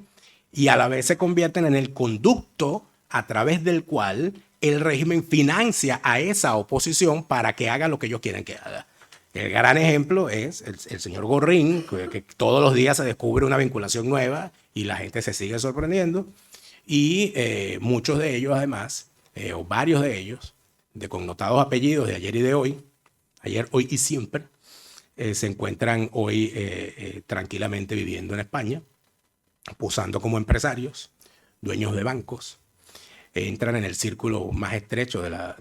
y a la vez se convierten en el conducto a través del cual el régimen financia a esa oposición para que haga lo que ellos quieren que haga. El gran ejemplo es el señor Gorrín, que todos los días se descubre una vinculación nueva y la gente se sigue sorprendiendo. Y muchos de ellos, además, o varios de ellos, de connotados apellidos de ayer y de hoy, ayer, hoy y siempre, se encuentran hoy tranquilamente viviendo en España, posando como empresarios, dueños de bancos, entran en el círculo más estrecho de la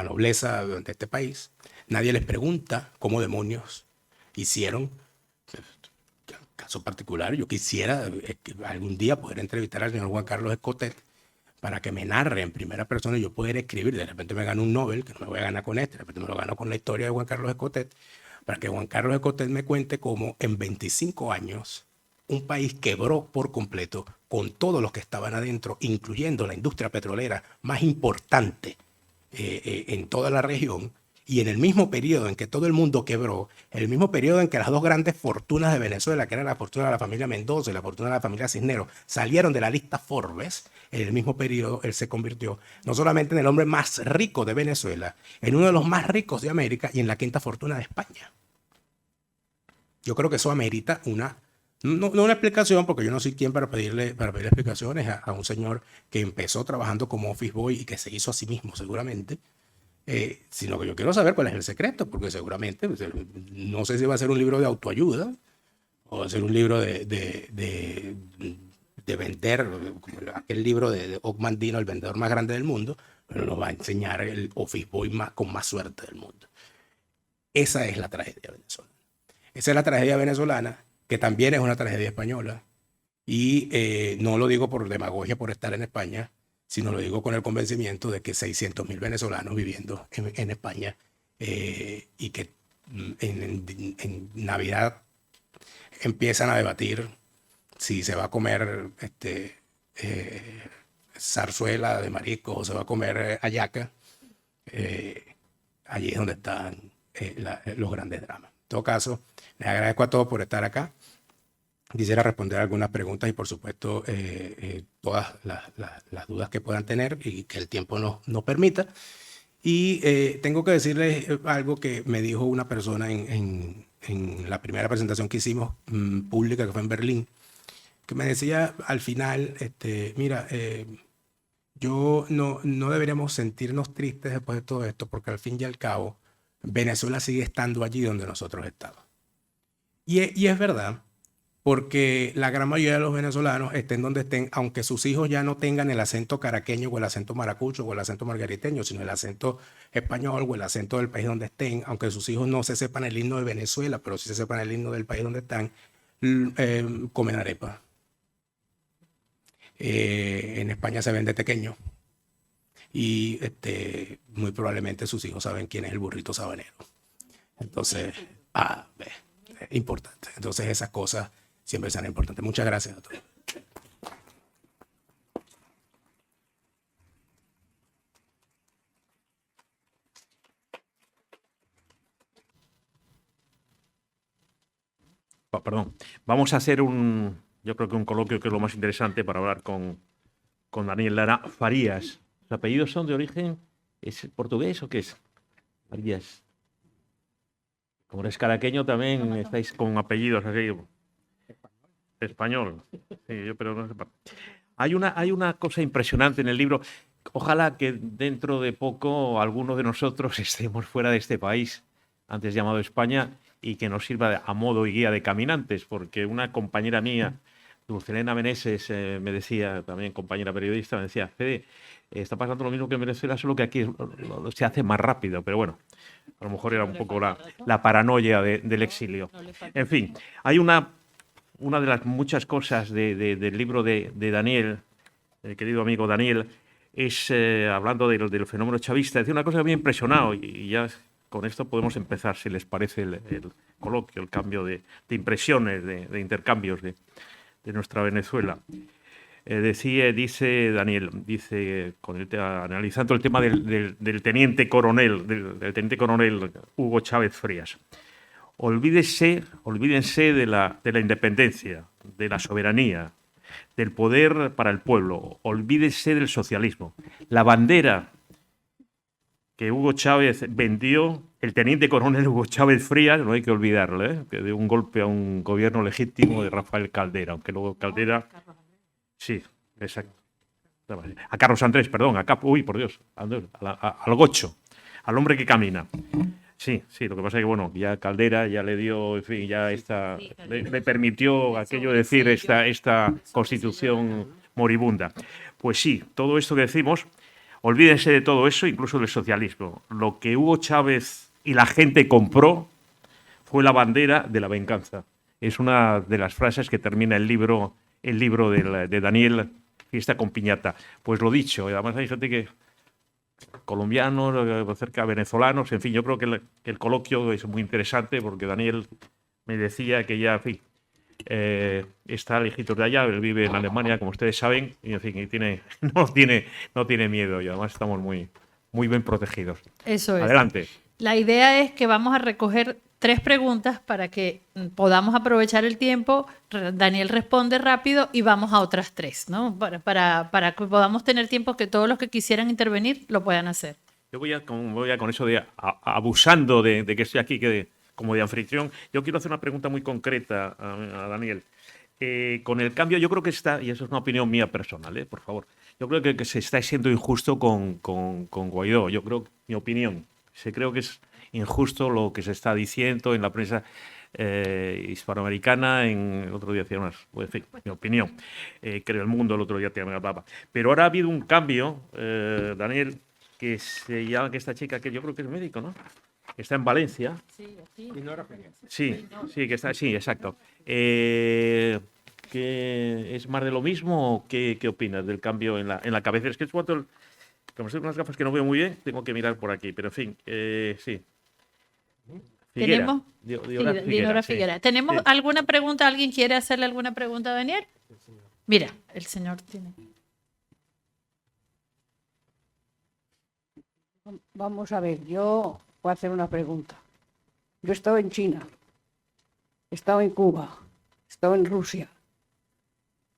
nobleza de este país. Nadie les pregunta cómo demonios hicieron. Caso particular, yo quisiera algún día poder entrevistar al señor Juan Carlos Escotet para que me narre en primera persona y yo poder escribir. De repente me gano un Nobel, que no me voy a ganar con este, de repente me lo gano con la historia de Juan Carlos Escotet, para que Juan Carlos Escotet me cuente cómo en 25 años un país quebró por completo con todos los que estaban adentro, incluyendo la industria petrolera más importante en toda la región, y en el mismo periodo en que todo el mundo quebró, en el mismo periodo en que las 2 grandes fortunas de Venezuela, que era la fortuna de la familia Mendoza y la fortuna de la familia Cisneros, salieron de la lista Forbes, en el mismo periodo él se convirtió no solamente en el hombre más rico de Venezuela, en uno de los más ricos de América y en la 5ª fortuna de España. Yo creo que eso amerita no una explicación, porque yo no soy quien para pedirle explicaciones a un señor que empezó trabajando como office boy y que se hizo a sí mismo seguramente, sino que yo quiero saber cuál es el secreto, porque seguramente, pues, no sé si va a ser un libro de autoayuda o va a ser un libro de vender, como aquel libro de Og Mandino, el vendedor más grande del mundo, pero nos va a enseñar el office boy con más suerte del mundo. Esa es la tragedia venezolana. Esa es la tragedia venezolana, que también es una tragedia española. Y no lo digo por demagogia, por estar en España, sino lo digo con el convencimiento de que 600.000 venezolanos viviendo en España y que en Navidad empiezan a debatir si se va a comer zarzuela de marisco o se va a comer hallaca. Allí es donde están los grandes dramas. En todo caso, les agradezco a todos por estar acá. Quisiera responder algunas preguntas y, por supuesto, todas las dudas que puedan tener y que el tiempo nos permita. Y tengo que decirles algo que me dijo una persona en la primera presentación que hicimos pública, que fue en Berlín, que me decía al final, mira, yo no deberíamos sentirnos tristes después de todo esto, porque al fin y al cabo, Venezuela sigue estando allí donde nosotros estamos. Y es verdad, porque la gran mayoría de los venezolanos estén donde estén, aunque sus hijos ya no tengan el acento caraqueño o el acento maracucho o el acento margariteño, sino el acento español o el acento del país donde estén, aunque sus hijos no se sepan el himno de Venezuela, pero sí se sepan el himno del país donde están, comen arepa. En España se vende tequeño y muy probablemente sus hijos saben quién es el burrito sabanero. Entonces, importante. Entonces esas cosas siempre serán importantes. Muchas gracias a todos. Perdón. Vamos a hacer yo creo que un coloquio que es lo más interesante para hablar con Daniel Lara Farías. ¿Sus apellidos son de origen es portugués o qué es? Farías. Como eres caraqueño también estáis con apellidos así. Español. Sí, pero no sé. Hay una cosa impresionante en el libro. Ojalá que dentro de poco algunos de nosotros estemos fuera de este país, antes llamado España, y que nos sirva a modo y guía de caminantes, porque una compañera mía, Dulcelena Meneses, me decía, también compañera periodista, me decía, Fede, está pasando lo mismo que en Venezuela, solo que aquí se hace más rápido, pero bueno, a lo mejor era un poco la paranoia del exilio. En fin, hay una de las muchas cosas del libro de Daniel, el querido amigo Daniel, es, hablando del fenómeno chavista, decir una cosa que me ha impresionado, y ya con esto podemos empezar, si les parece, el coloquio, el cambio de impresiones, de intercambios de nuestra Venezuela. Dice Daniel, analizando el tema del teniente coronel, del teniente coronel Hugo Chávez Frías. Olvídense de la independencia, de la soberanía, del poder para el pueblo. Olvídense del socialismo. La bandera que Hugo Chávez vendió, el teniente coronel Hugo Chávez Frías, no hay que olvidarlo, que dio un golpe a un gobierno legítimo de Rafael Caldera, aunque luego Caldera... Sí, exacto. A Carlos Andrés, perdón, uy, por Dios, al Gocho, al hombre que camina. Sí, lo que pasa es que, bueno, ya Caldera ya le dio, en fin, ya le permitió aquello de decir esta constitución moribunda. Pues sí, todo esto que decimos, olvídense de todo eso, incluso del socialismo. Lo que Hugo Chávez y la gente compró fue la bandera de la venganza. Es una de las frases que termina el libro de Daniel, Fiesta con Piñata. Pues lo dicho, además hay gente que colombianos, cerca venezolanos, en fin, yo creo que el coloquio es muy interesante porque Daniel me decía que ya, en fin, está lejitos de allá, él vive en Alemania, como ustedes saben, y en fin, no tiene miedo y además estamos muy, muy bien protegidos. Eso es. Adelante. La idea es que vamos a recoger 3 preguntas para que podamos aprovechar el tiempo. Daniel responde rápido y vamos a otras 3, ¿no? Para que podamos tener tiempo que todos los que quisieran intervenir lo puedan hacer. Yo voy con eso de abusando de que estoy aquí como de anfitrión. Yo quiero hacer una pregunta muy concreta a Daniel. Con el cambio, yo creo que y eso es una opinión mía personal, por favor. Yo Yo creo que se está siendo injusto con Guaidó. Yo creo, mi opinión, creo que es injusto lo que se está diciendo en la prensa hispanoamericana. El otro día hacía unas, en fin, mi opinión. Creo el Mundo el otro día también hablaba. Pero ahora ha habido un cambio, Daniel, que se llama, que esta chica, que yo creo que es médico, ¿no? Está en Valencia. Sí, aquí. Sí, sí, que está, sí, exacto. ¿Qué es más de lo mismo o qué opinas del cambio en la cabeza? Es que es cuanto, como estoy con unas gafas que no veo muy bien, tengo que mirar por aquí, pero en fin, sí. Figuera, ¿Tenemos? Dinora Figuera. ¿Tenemos alguna pregunta? ¿Alguien quiere hacerle alguna pregunta a Daniel? Mira, el señor tiene. Vamos a ver, yo voy a hacer una pregunta. Yo he estado en China, he estado en Cuba, he estado en Rusia,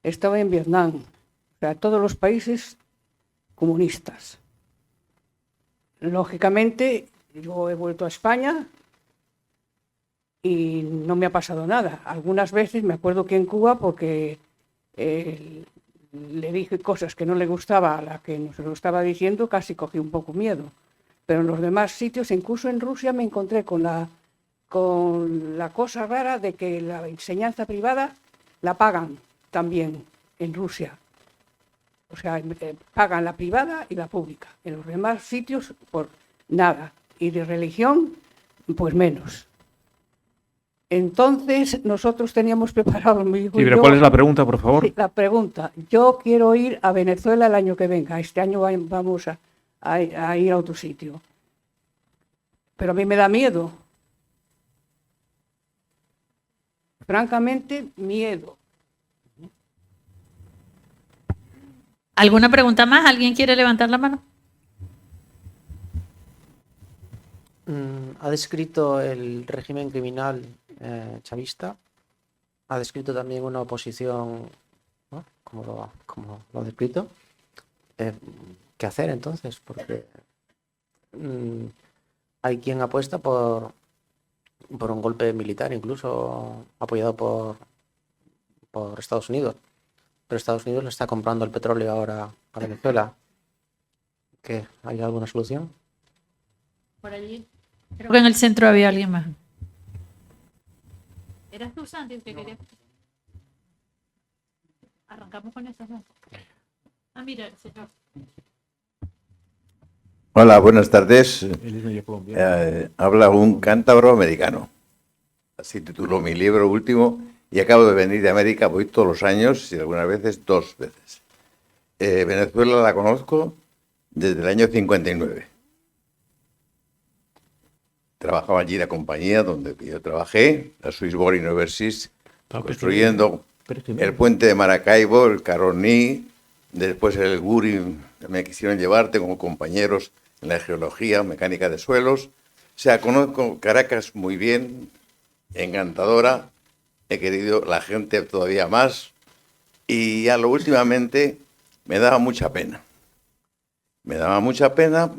he estado en Vietnam, o sea, todos los países comunistas. Lógicamente, yo he vuelto a España y no me ha pasado nada. Algunas veces me acuerdo que en Cuba, porque le dije cosas que no le gustaba a la que nos lo estaba diciendo, casi cogí un poco miedo. Pero en los demás sitios, incluso en Rusia, me encontré con la cosa rara de que la enseñanza privada la pagan también en Rusia. O sea, pagan la privada y la pública. En los demás sitios, por nada. Y de religión, pues menos. Entonces, nosotros teníamos preparado... Sí, pero ¿cuál es la pregunta, por favor? Sí, la pregunta. Yo quiero ir a Venezuela el año que venga. Este año vamos a ir a otro sitio. Pero a mí me da miedo. Francamente, miedo. ¿Alguna pregunta más? ¿Alguien quiere levantar la mano? Ha descrito el régimen criminal chavista, ha descrito también una oposición, ¿no? como lo ha descrito. ¿Qué hacer entonces? Porque hay quien apuesta por un golpe militar, incluso apoyado por Estados Unidos. Pero Estados Unidos le está comprando el petróleo ahora a Venezuela. ¿Qué? ¿Hay alguna solución? Por allí. Creo que en el centro había alguien más. ¿Eras tú, Santi, el que querías? Arrancamos con esas dos. Ah, mira, el señor. Hola, buenas tardes. Él es medio colombiano. Habla un cántabro americano. Así tituló mi libro último y acabo de venir de América, voy todos los años y algunas veces 2 veces. Venezuela la conozco desde el año 59. Trabajaba allí en la compañía donde yo trabajé, la Swissborg University, construyendo el puente de Maracaibo, el Caroní, después el Guri, me quisieron llevar, tengo compañeros en la geología, mecánica de suelos. O sea, conozco Caracas muy bien, encantadora, he querido la gente todavía más y ya lo últimamente me daba mucha pena. Me daba mucha pena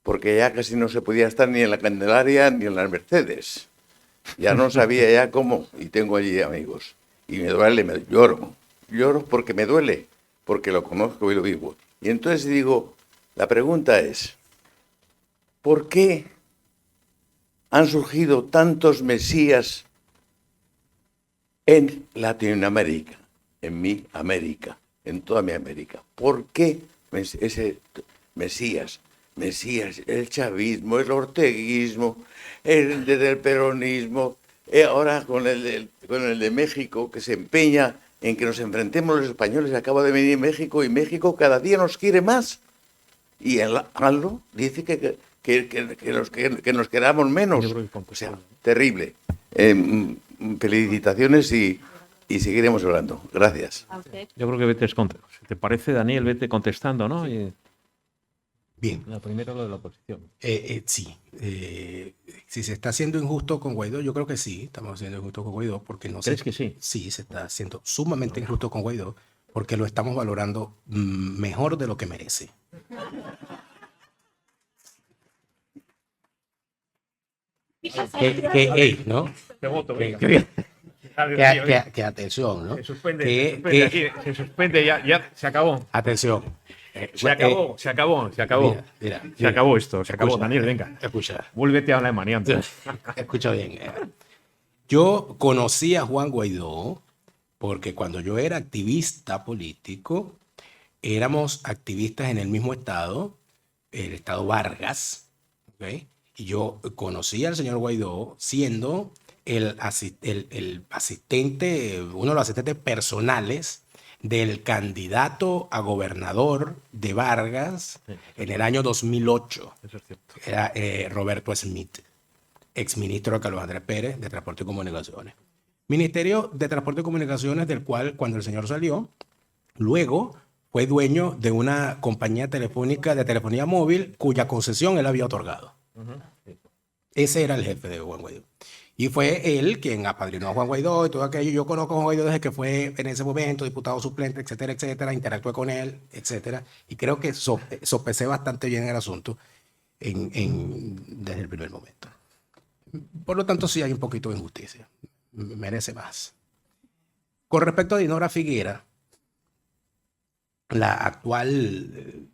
porque ya casi no se podía estar ni en la Candelaria ni en las Mercedes. Ya no sabía ya cómo, y tengo allí amigos. Y me duele, lloro. Lloro porque me duele, porque lo conozco y lo vivo. Y entonces digo, la pregunta es, ¿por qué han surgido tantos mesías en Latinoamérica, en mi América, en toda mi América? ¿Por qué ese Mesías, el chavismo, el orteguismo, el peronismo, ahora con el de México, que se empeña en que nos enfrentemos los españoles? Acaba de venir México y México cada día nos quiere más. Y el ALO dice que nos queramos menos. O sea, terrible. Felicitaciones y seguiremos hablando. Gracias. Yo creo que vete contestando. Si te parece, Daniel, vete contestando, ¿no? Sí. Bien. La primera, lo de la oposición. Sí. Si se está haciendo injusto con Guaidó, yo creo que sí, estamos haciendo injusto con Guaidó, porque no ¿Crees que sí? Sí, se está haciendo sumamente injusto con Guaidó, porque lo estamos valorando mejor de lo que merece. ¿No? Te voto, venga. que atención, ¿no? Se suspende, Que- se suspende que- aquí, se suspende, ya se acabó. Atención. Se acabó, se acabó, se acabó. Se acabó esto, se acabó, Escucha, Daniel, venga. Escucha, Vuélvete a Alemania antes. escucha bien. Yo conocí a Juan Guaidó porque cuando yo era activista político, éramos activistas en el mismo estado, el estado Vargas, ¿ok? Y yo conocí al señor Guaidó siendo el asistente, uno de los asistentes personales del candidato a gobernador de Vargas en el año 2008. Eso es cierto. Era Roberto Smith, exministro de Carlos Andrés Pérez de Transporte y Comunicaciones. Ministerio de Transporte y Comunicaciones, del cual cuando el señor salió, luego fue dueño de una compañía telefónica de telefonía móvil cuya concesión él había otorgado. Ese era el jefe de Juan Guaidó. Y fue él quien apadrinó a Juan Guaidó y todo aquello. Yo conozco a Juan Guaidó desde que fue en ese momento diputado suplente, etcétera, etcétera. Interactué con él, etcétera. Y creo que sopesé bastante bien el asunto desde el primer momento. Por lo tanto, sí hay un poquito de injusticia. Merece más. Con respecto a Dinora Figuera, la actual,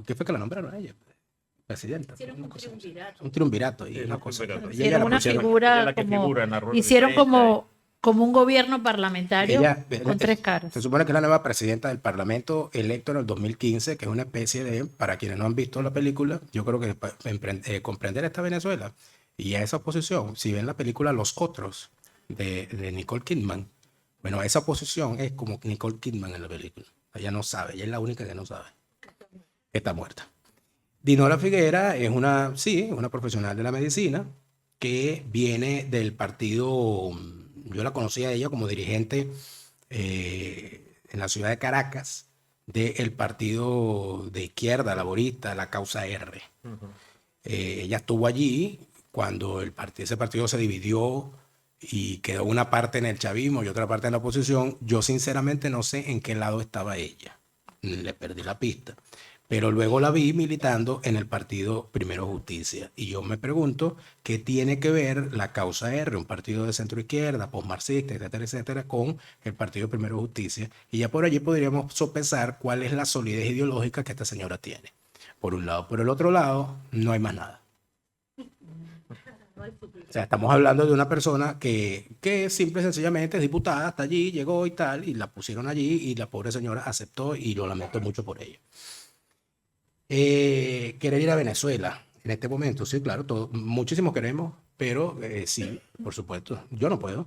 ¿qué fue que la nombraron a ella? Presidenta. Hicieron un triunvirato. Un triunvirato. Y Sí, una un cosa. triunvirato. Y ella Hicieron la una pusieron- ella figura es la que como, figura en la rueda de hicieron prensa. como un gobierno parlamentario Ella- con tres caras. Se supone que es la nueva presidenta del Parlamento electo en el 2015, que es una especie de, para quienes no han visto la película, yo creo que para comprender esta Venezuela y a esa oposición, si ven la película Los Otros de Nicole Kidman, bueno, esa oposición es como Nicole Kidman en la película. Ella no sabe, ella es la única que no sabe. Está muerta. Dinora Figuera es una profesional de la medicina que viene del partido, yo la conocí a ella como dirigente en la ciudad de Caracas, del partido de izquierda, laborista, la Causa R. Ella estuvo allí cuando ese partido se dividió y quedó una parte en el chavismo y otra parte en la oposición. Yo sinceramente no sé en qué lado estaba ella. Le perdí la pista. Pero luego la vi militando en el partido Primero Justicia. Y yo me pregunto qué tiene que ver la Causa R, un partido de centro izquierda, postmarxista, etcétera, etcétera, con el partido Primero Justicia. Y ya por allí podríamos sopesar cuál es la solidez ideológica que esta señora tiene. Por un lado. Por el otro lado, no hay más nada. O sea, estamos hablando de una persona que simple y sencillamente es diputada, está allí, llegó y tal, y la pusieron allí y la pobre señora aceptó y lo lamento mucho por ello. Querer ir a Venezuela en este momento, sí, claro, muchísimos queremos, pero sí, por supuesto, yo no puedo.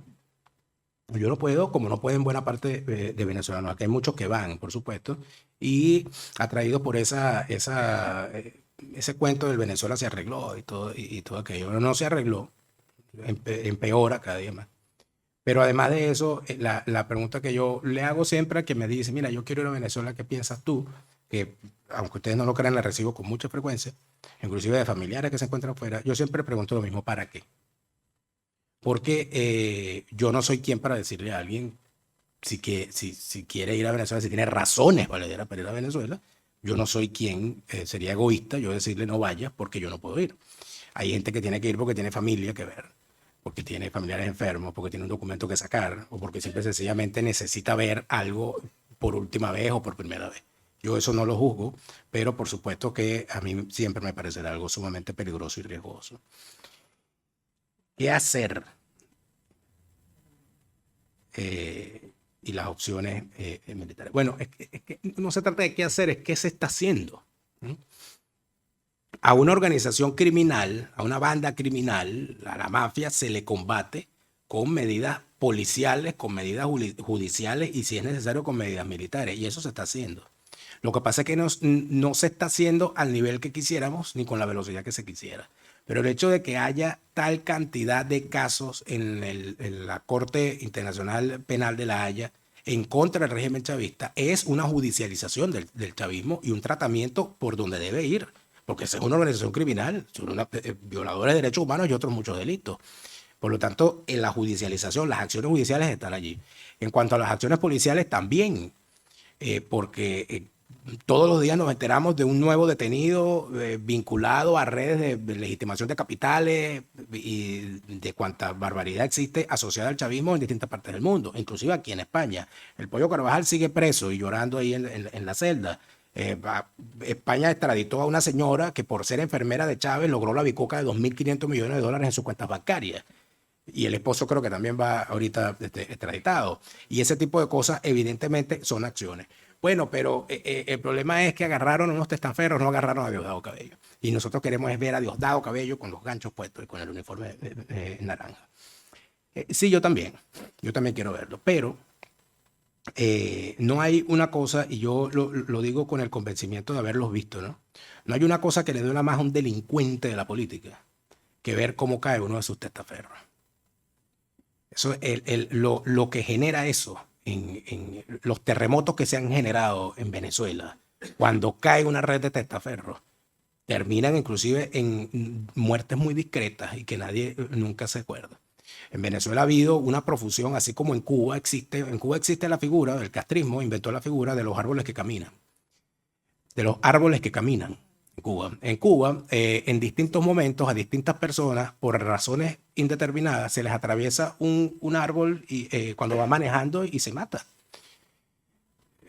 Yo no puedo, como no pueden buena parte de venezolanos. Aquí hay muchos que van, por supuesto, y atraídos por ese cuento del Venezuela se arregló y todo aquello. No se arregló, empeora cada día más. Pero además de eso, la pregunta que yo le hago siempre a quien me dice, mira, yo quiero ir a Venezuela, ¿qué piensas tú? Que aunque ustedes no lo crean, la recibo con mucha frecuencia, inclusive de familiares que se encuentran fuera, yo siempre pregunto lo mismo, ¿para qué? Porque yo no soy quien para decirle a alguien si quiere ir a Venezuela, si tiene razones para ir a Venezuela. Yo no soy quien, sería egoísta yo decirle no vayas porque yo no puedo ir. Hay gente que tiene que ir porque tiene familia que ver, porque tiene familiares enfermos, porque tiene un documento que sacar o porque simple y sencillamente necesita ver algo por última vez o por primera vez. Yo eso no lo juzgo, pero por supuesto que a mí siempre me parecerá algo sumamente peligroso y riesgoso. ¿Qué hacer? Y las opciones militares. Bueno, es que no se trata de qué hacer, es qué se está haciendo. A una organización criminal, a una banda criminal, a la mafia, se le combate con medidas policiales, con medidas judiciales y, si es necesario, con medidas militares. Y eso se está haciendo. Lo que pasa es que no se está haciendo al nivel que quisiéramos ni con la velocidad que se quisiera. Pero el hecho de que haya tal cantidad de casos en la Corte Internacional Penal de La Haya en contra del régimen chavista es una judicialización del chavismo y un tratamiento por donde debe ir, porque esa es una organización criminal, son violadores de derechos humanos y otros muchos delitos. Por lo tanto, en la judicialización, las acciones judiciales están allí. En cuanto a las acciones policiales, también, porque todos los días nos enteramos de un nuevo detenido vinculado a redes de legitimación de capitales y de cuánta barbaridad existe asociada al chavismo en distintas partes del mundo, inclusive aquí en España. El Pollo Carvajal sigue preso y llorando ahí en la celda. España extraditó a una señora que por ser enfermera de Chávez logró la bicoca de $2.500 millones en sus cuentas bancarias. Y el esposo creo que también va ahorita extraditado. Y ese tipo de cosas evidentemente son acciones. Bueno, pero el problema es que agarraron a unos testaferros, no agarraron a Diosdado Cabello. Y nosotros queremos ver a Diosdado Cabello con los ganchos puestos y con el uniforme naranja. Sí, yo también quiero verlo, pero no hay una cosa, y yo lo digo con el convencimiento de haberlos visto, ¿no? No hay una cosa que le duela más a un delincuente de la política que ver cómo cae uno de sus testaferros. Eso, lo que genera eso en los terremotos que se han generado en Venezuela, cuando cae una red de testaferros, terminan inclusive en muertes muy discretas y que nadie nunca se acuerda. En Venezuela ha habido una profusión, así como en Cuba existe la figura del castrismo, inventó la figura de los árboles que caminan. De los árboles que caminan. En Cuba, en distintos momentos, a distintas personas, por razones indeterminadas, se les atraviesa un árbol y, cuando va manejando y se mata.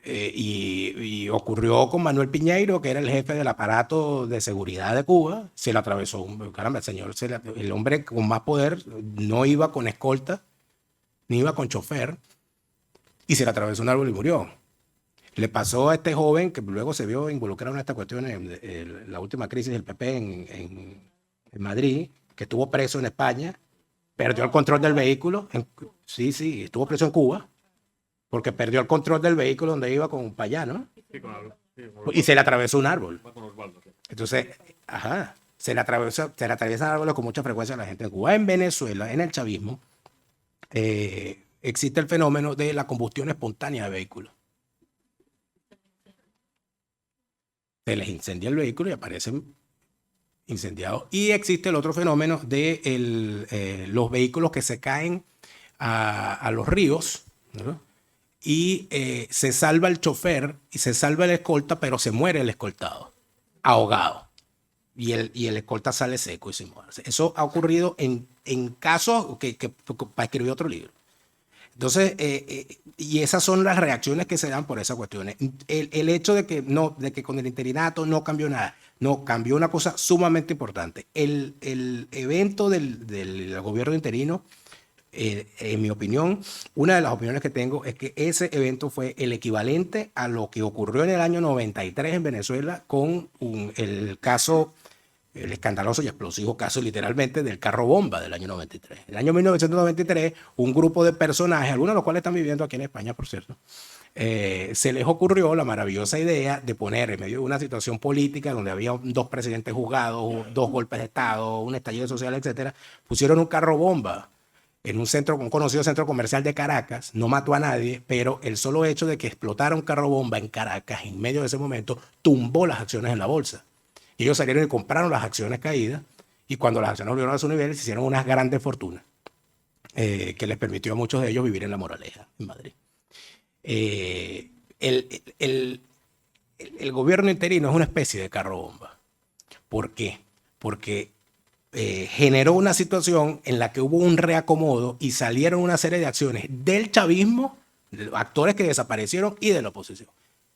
Y ocurrió con Manuel Piñeiro, que era el jefe del aparato de seguridad de Cuba. Se le atravesó, caramba, el hombre con más poder no iba con escolta, ni iba con chofer, y se le atravesó un árbol y murió. Le pasó a este joven que luego se vio involucrado en esta cuestión en la última crisis del PP en Madrid, que estuvo preso en España, perdió el control del vehículo. Sí, estuvo preso en Cuba, porque perdió el control del vehículo donde iba con para allá, ¿no? Y se le atravesó un árbol. Entonces, se le atraviesan árboles con mucha frecuencia a la gente en Cuba. En Venezuela, en el chavismo, existe el fenómeno de la combustión espontánea de vehículos. Se les incendia el vehículo y aparecen incendiados. Y existe el otro fenómeno de los vehículos que se caen a los ríos, ¿no? Y se salva el chofer y se salva el escolta, pero se muere el escoltado, ahogado. Y el escolta sale seco y se muere. Eso ha ocurrido en casos que para escribir otro libro. Entonces, y esas son las reacciones que se dan por esas cuestiones. El hecho de que con el interinato no cambió nada, no, cambió una cosa sumamente importante. El evento del gobierno interino, en mi opinión, una de las opiniones que tengo es que ese evento fue el equivalente a lo que ocurrió en el año 93 en Venezuela con el escandaloso y explosivo caso literalmente del carro bomba del año 93. En el año 1993, un grupo de personajes, algunos de los cuales están viviendo aquí en España, por cierto, se les ocurrió la maravillosa idea de poner en medio de una situación política donde había 2 presidentes juzgados, 2 golpes de Estado, un estallido social, etcétera, pusieron un carro bomba en un conocido centro comercial de Caracas. No mató a nadie, pero el solo hecho de que explotara un carro bomba en Caracas en medio de ese momento tumbó las acciones en la bolsa. Y ellos salieron y compraron las acciones caídas, y cuando las acciones volvieron a su nivel, se hicieron unas grandes fortunas que les permitió a muchos de ellos vivir en La Moraleja, en Madrid. El gobierno interino es una especie de carro bomba. ¿Por qué? Porque generó una situación en la que hubo un reacomodo y salieron una serie de acciones del chavismo, de actores que desaparecieron, y de la oposición.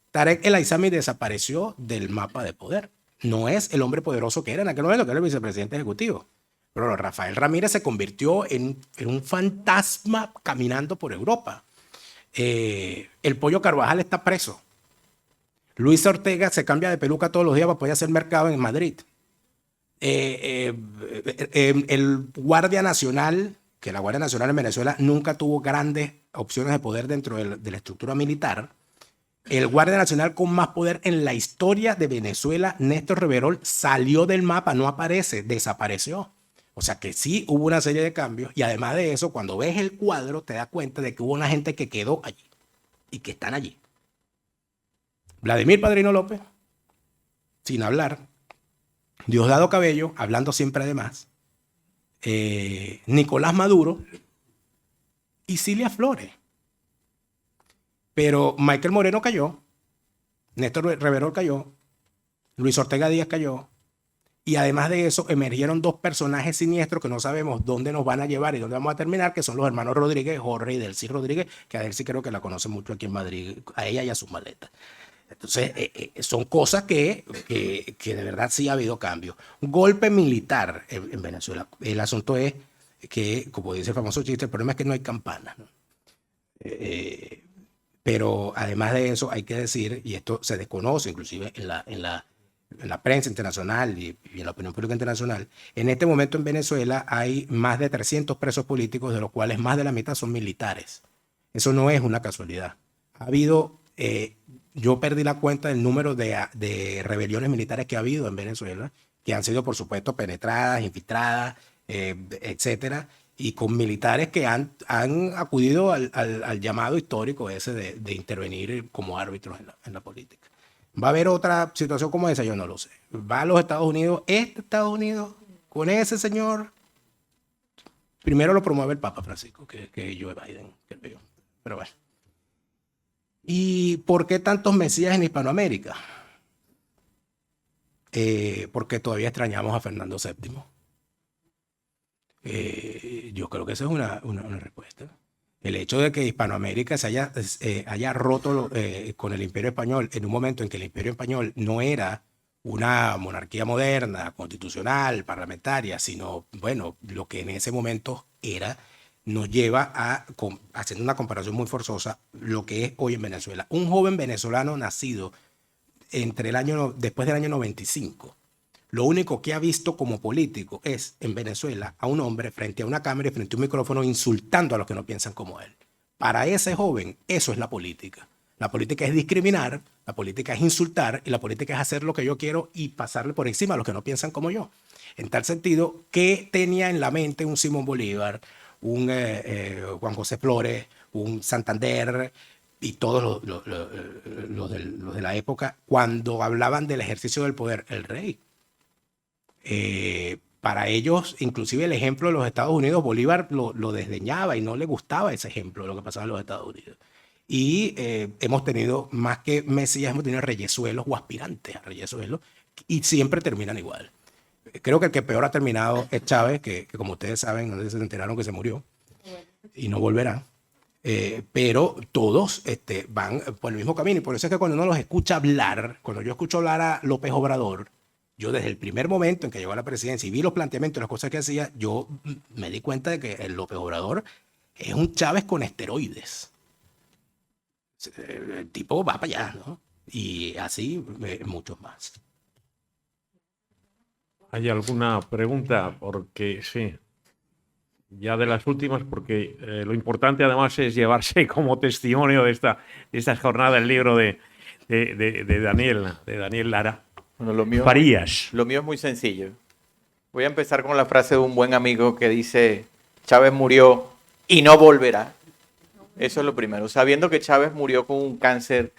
Tarek El Aissami desapareció del mapa de poder. No es el hombre poderoso que era en aquel momento, que era el vicepresidente ejecutivo. Pero Rafael Ramírez se convirtió en un fantasma caminando por Europa. El Pollo Carvajal está preso. Luis Ortega se cambia de peluca todos los días para poder hacer mercado en Madrid. El Guardia Nacional, que la Guardia Nacional en Venezuela nunca tuvo grandes opciones de poder dentro de la estructura militar. El Guardia Nacional con más poder en la historia de Venezuela, Néstor Reverol, salió del mapa, no aparece, desapareció. O sea que sí hubo una serie de cambios, y además de eso, cuando ves el cuadro te das cuenta de que hubo una gente que quedó allí y que están allí. Vladimir Padrino López, sin hablar. Diosdado Cabello, hablando siempre de más. Nicolás Maduro y Cilia Flores. Pero Michael Moreno cayó. Néstor Reverol cayó, Luis Ortega Díaz cayó, y además de eso emergieron dos personajes siniestros que no sabemos dónde nos van a llevar y dónde vamos a terminar, que son los hermanos Rodríguez, Jorge y Delcy Rodríguez, que a Delcy creo que la conoce mucho aquí en Madrid, a ella y a sus maletas. Entonces, son cosas que de verdad sí ha habido cambios. Un golpe militar en Venezuela. El asunto es que, como dice el famoso chiste, el problema es que no hay campanas, ¿no? Pero además de eso hay que decir, y esto se desconoce inclusive en la prensa internacional y en la opinión pública internacional, en este momento en Venezuela hay más de 300 presos políticos, de los cuales más de la mitad son militares. Eso no es una casualidad. Ha habido, yo perdí la cuenta del número de rebeliones militares que ha habido en Venezuela, que han sido por supuesto penetradas, infiltradas, etcétera, y con militares que han acudido al llamado histórico ese de intervenir como árbitros en la política. ¿Va a haber otra situación como esa? Yo no lo sé. ¿Va a los Estados Unidos? Estados Unidos, con ese señor, primero lo promueve el Papa Francisco, que Joe Biden, creo yo. Pero bueno. ¿Y por qué tantos mesías en Hispanoamérica? Porque todavía extrañamos a Fernando VII. Yo creo que esa es una respuesta. El hecho de que Hispanoamérica se haya roto con el Imperio Español en un momento en que el Imperio Español no era una monarquía moderna, constitucional, parlamentaria, sino, bueno, lo que en ese momento era, nos lleva a, haciendo una comparación muy forzosa, lo que es hoy en Venezuela. Un joven venezolano nacido después del año 95, lo único que ha visto como político es en Venezuela a un hombre frente a una cámara y frente a un micrófono insultando a los que no piensan como él. Para ese joven, eso es la política. La política es discriminar, la política es insultar y la política es hacer lo que yo quiero y pasarle por encima a los que no piensan como yo. En tal sentido, ¿qué tenía en la mente un Simón Bolívar, un Juan José Flores, un Santander y todos los de la época cuando hablaban del ejercicio del poder? El rey. Para ellos, inclusive el ejemplo de los Estados Unidos, Bolívar lo desdeñaba y no le gustaba ese ejemplo de lo que pasaba en los Estados Unidos. Y hemos tenido, más que mesías, hemos tenido reyezuelos o aspirantes a reyezuelos y siempre terminan igual. Creo que el que peor ha terminado es Chávez, que como ustedes saben, no sé si se enteraron que se murió y no volverá. Pero todos van por el mismo camino y por eso es que cuando uno los escucha hablar, cuando yo escucho hablar a López Obrador, yo desde el primer momento en que llegó a la presidencia y vi los planteamientos y las cosas que hacía, yo me di cuenta de que el López Obrador es un Chávez con esteroides. El tipo va para allá, ¿no? Y así muchos más. ¿Hay alguna pregunta? Porque sí, ya de las últimas, porque lo importante además es llevarse como testimonio de esta jornada el libro de Daniel Lara. Bueno, lo mío es muy sencillo. Voy a empezar con la frase de un buen amigo que dice: Chávez murió y no volverá. Eso es lo primero. Sabiendo que Chávez murió con un cáncer,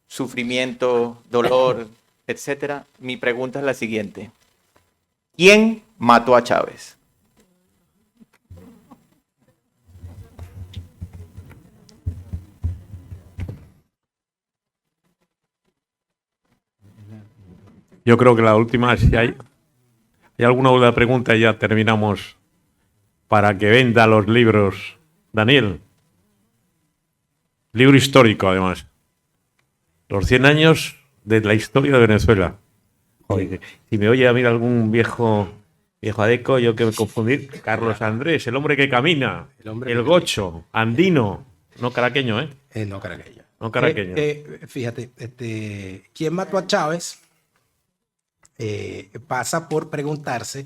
sufrimiento, dolor, etc., mi pregunta es la siguiente: ¿quién mató a Chávez? Yo creo que la última, si hay alguna otra pregunta, ya terminamos para que venda los libros. Daniel, libro histórico además. Los 100 años de la historia de Venezuela. Joder, si me oye a mí algún viejo adeco, yo que me confundir. Carlos Andrés, el hombre que camina, el gocho, andino, no caraqueño, ¿eh? No caraqueño. No caraqueño. Fíjate, ¿quién mató a Chávez? Pasa por preguntarse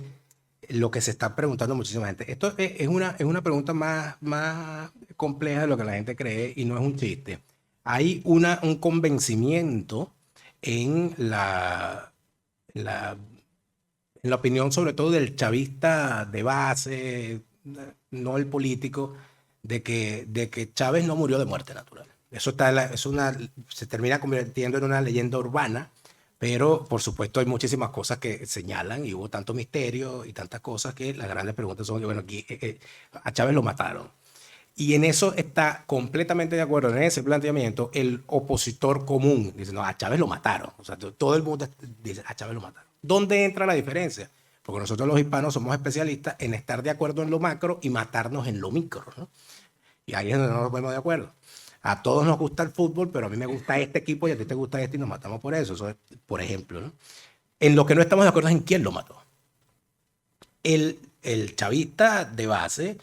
lo que se está preguntando muchísima gente. Esto es una pregunta más compleja de lo que la gente cree y no es un chiste. Hay un convencimiento en la opinión, sobre todo del chavista de base, no el político, de que Chávez no murió de muerte natural. Eso se termina convirtiendo en una leyenda urbana. Pero, por supuesto, hay muchísimas cosas que señalan y hubo tanto misterio y tantas cosas que las grandes preguntas son, bueno, aquí a Chávez lo mataron. Y en eso está completamente de acuerdo en ese planteamiento el opositor común. Dice, no, a Chávez lo mataron. O sea, todo el mundo dice, a Chávez lo mataron. ¿Dónde entra la diferencia? Porque nosotros los hispanos somos especialistas en estar de acuerdo en lo macro y matarnos en lo micro, ¿no? Y ahí es donde no nos ponemos de acuerdo. A todos nos gusta el fútbol, pero a mí me gusta este equipo y a ti te gusta este y nos matamos por eso. Eso es, por ejemplo, ¿no? En lo que no estamos de acuerdo es en quién lo mató. El chavista de base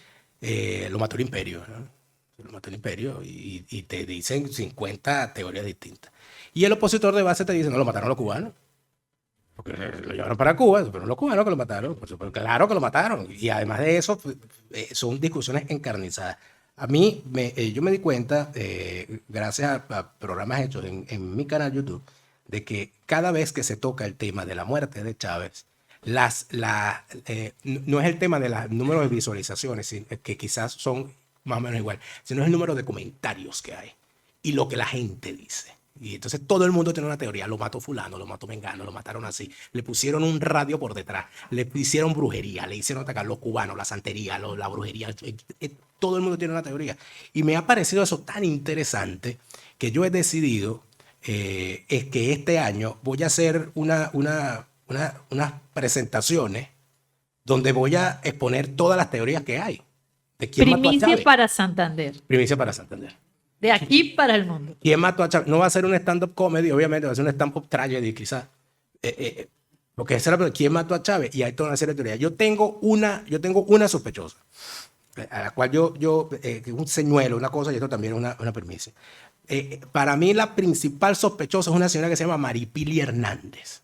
lo mató el imperio, ¿no? Lo mató el imperio y te dicen 50 teorías distintas. Y el opositor de base te dice, no, lo mataron los cubanos. Porque lo llevaron para Cuba, pero los cubanos que lo mataron. Por supuesto, claro que lo mataron. Y además de eso, son discusiones encarnizadas. A mí, yo me di cuenta, gracias a programas hechos en mi canal YouTube, de que cada vez que se toca el tema de la muerte de Chávez, no es el tema de los números de visualizaciones, que quizás son más o menos igual, sino es el número de comentarios que hay y lo que la gente dice. Y entonces todo el mundo tiene una teoría, lo mató fulano, lo mató mengano, lo mataron así, le pusieron un radio por detrás, le hicieron brujería, le hicieron atacar los cubanos, la santería, la brujería, todo el mundo tiene una teoría. Y me ha parecido eso tan interesante que yo he decidido es que este año voy a hacer unas presentaciones donde voy a exponer todas las teorías que hay. ¿De quién mató a Primicia Chávez? para Santander. Primicia para Santander. De aquí para el mundo. ¿Quién mató a Chávez? No va a ser un stand-up comedy, obviamente, va a ser un stand-up tragedy, quizás. Porque esa es la pregunta. ¿Quién mató a Chávez? Y hay toda una serie de teorías. Yo tengo una sospechosa, a la cual un señuelo, una cosa, y esto también es una primicia. Para mí la principal sospechosa es una señora que se llama Maripili Hernández.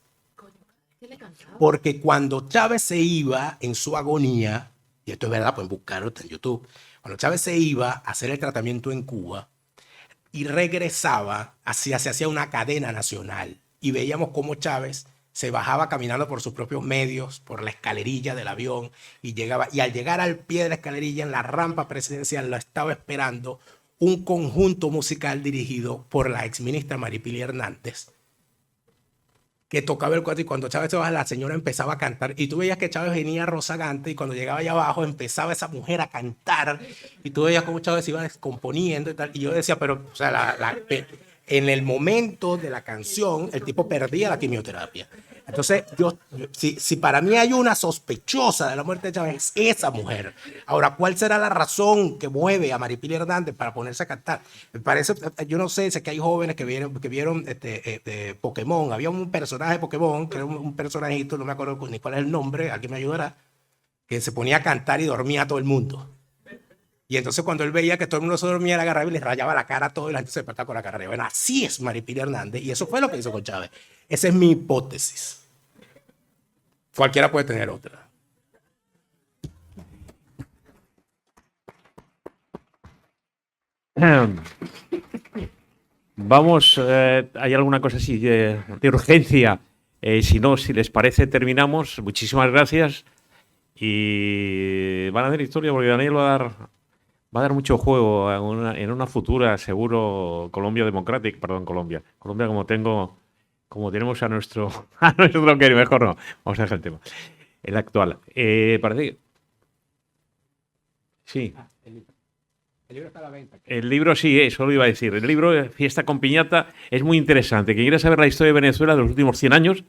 Porque cuando Chávez se iba en su agonía, y esto es verdad, pueden buscarlo en YouTube, cuando Chávez se iba a hacer el tratamiento en Cuba y regresaba, se hacía una cadena nacional y veíamos cómo Chávez se bajaba caminando por sus propios medios, por la escalerilla del avión y llegaba, y al llegar al pie de la escalerilla en la rampa presidencial lo estaba esperando un conjunto musical dirigido por la exministra Maripili Hernández, que tocaba el cuarto, y cuando Chávez se baja, la señora empezaba a cantar, y tú veías que Chávez venía rozagante, y cuando llegaba allá abajo empezaba esa mujer a cantar, y tú veías cómo Chávez se iba descomponiendo y tal, y yo decía, pero, o sea, en el momento de la canción, el tipo perdía la quimioterapia. Entonces, si para mí hay una sospechosa de la muerte de Chávez, es esa mujer. Ahora, ¿cuál será la razón que mueve a Maripili Hernández para ponerse a cantar? Me parece, yo no sé, sé que hay jóvenes que vieron Pokémon. Había un personaje de Pokémon, que era un personajito, no me acuerdo ni cuál es el nombre, alguien me ayudará, que se ponía a cantar y dormía a todo el mundo. Y entonces cuando él veía que todo el mundo se dormía, él agarraba y le rayaba la cara a todo y la gente se despertaba con la cara arriba. Bueno, así es Maripili Hernández, y eso fue lo que hizo con Chávez. Esa es mi hipótesis. Cualquiera puede tener otra. Vamos, hay alguna cosa así de urgencia. Si no, si les parece, terminamos. Muchísimas gracias. Y van a hacer historia porque Daniel va a dar mucho juego en una futura, seguro, Colombia Democratic, perdón, Colombia, como tenemos a nuestro que mejor no, vamos a dejar el tema, el actual. Parece que sí. El libro está a la venta. El libro sí, eso lo iba a decir. El libro Fiesta con Piñata es muy interesante. Quien quiera saber la historia de Venezuela de los últimos 100 años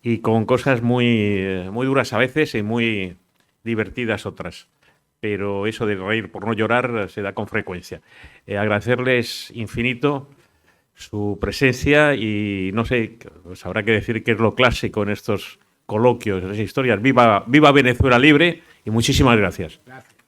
y con cosas muy duras a veces y muy divertidas otras. Pero eso de reír por no llorar se da con frecuencia. Agradecerles infinito su presencia y no sé, pues habrá que decir qué es lo clásico en estos coloquios, en esas historias. Viva Venezuela libre y muchísimas gracias. Gracias.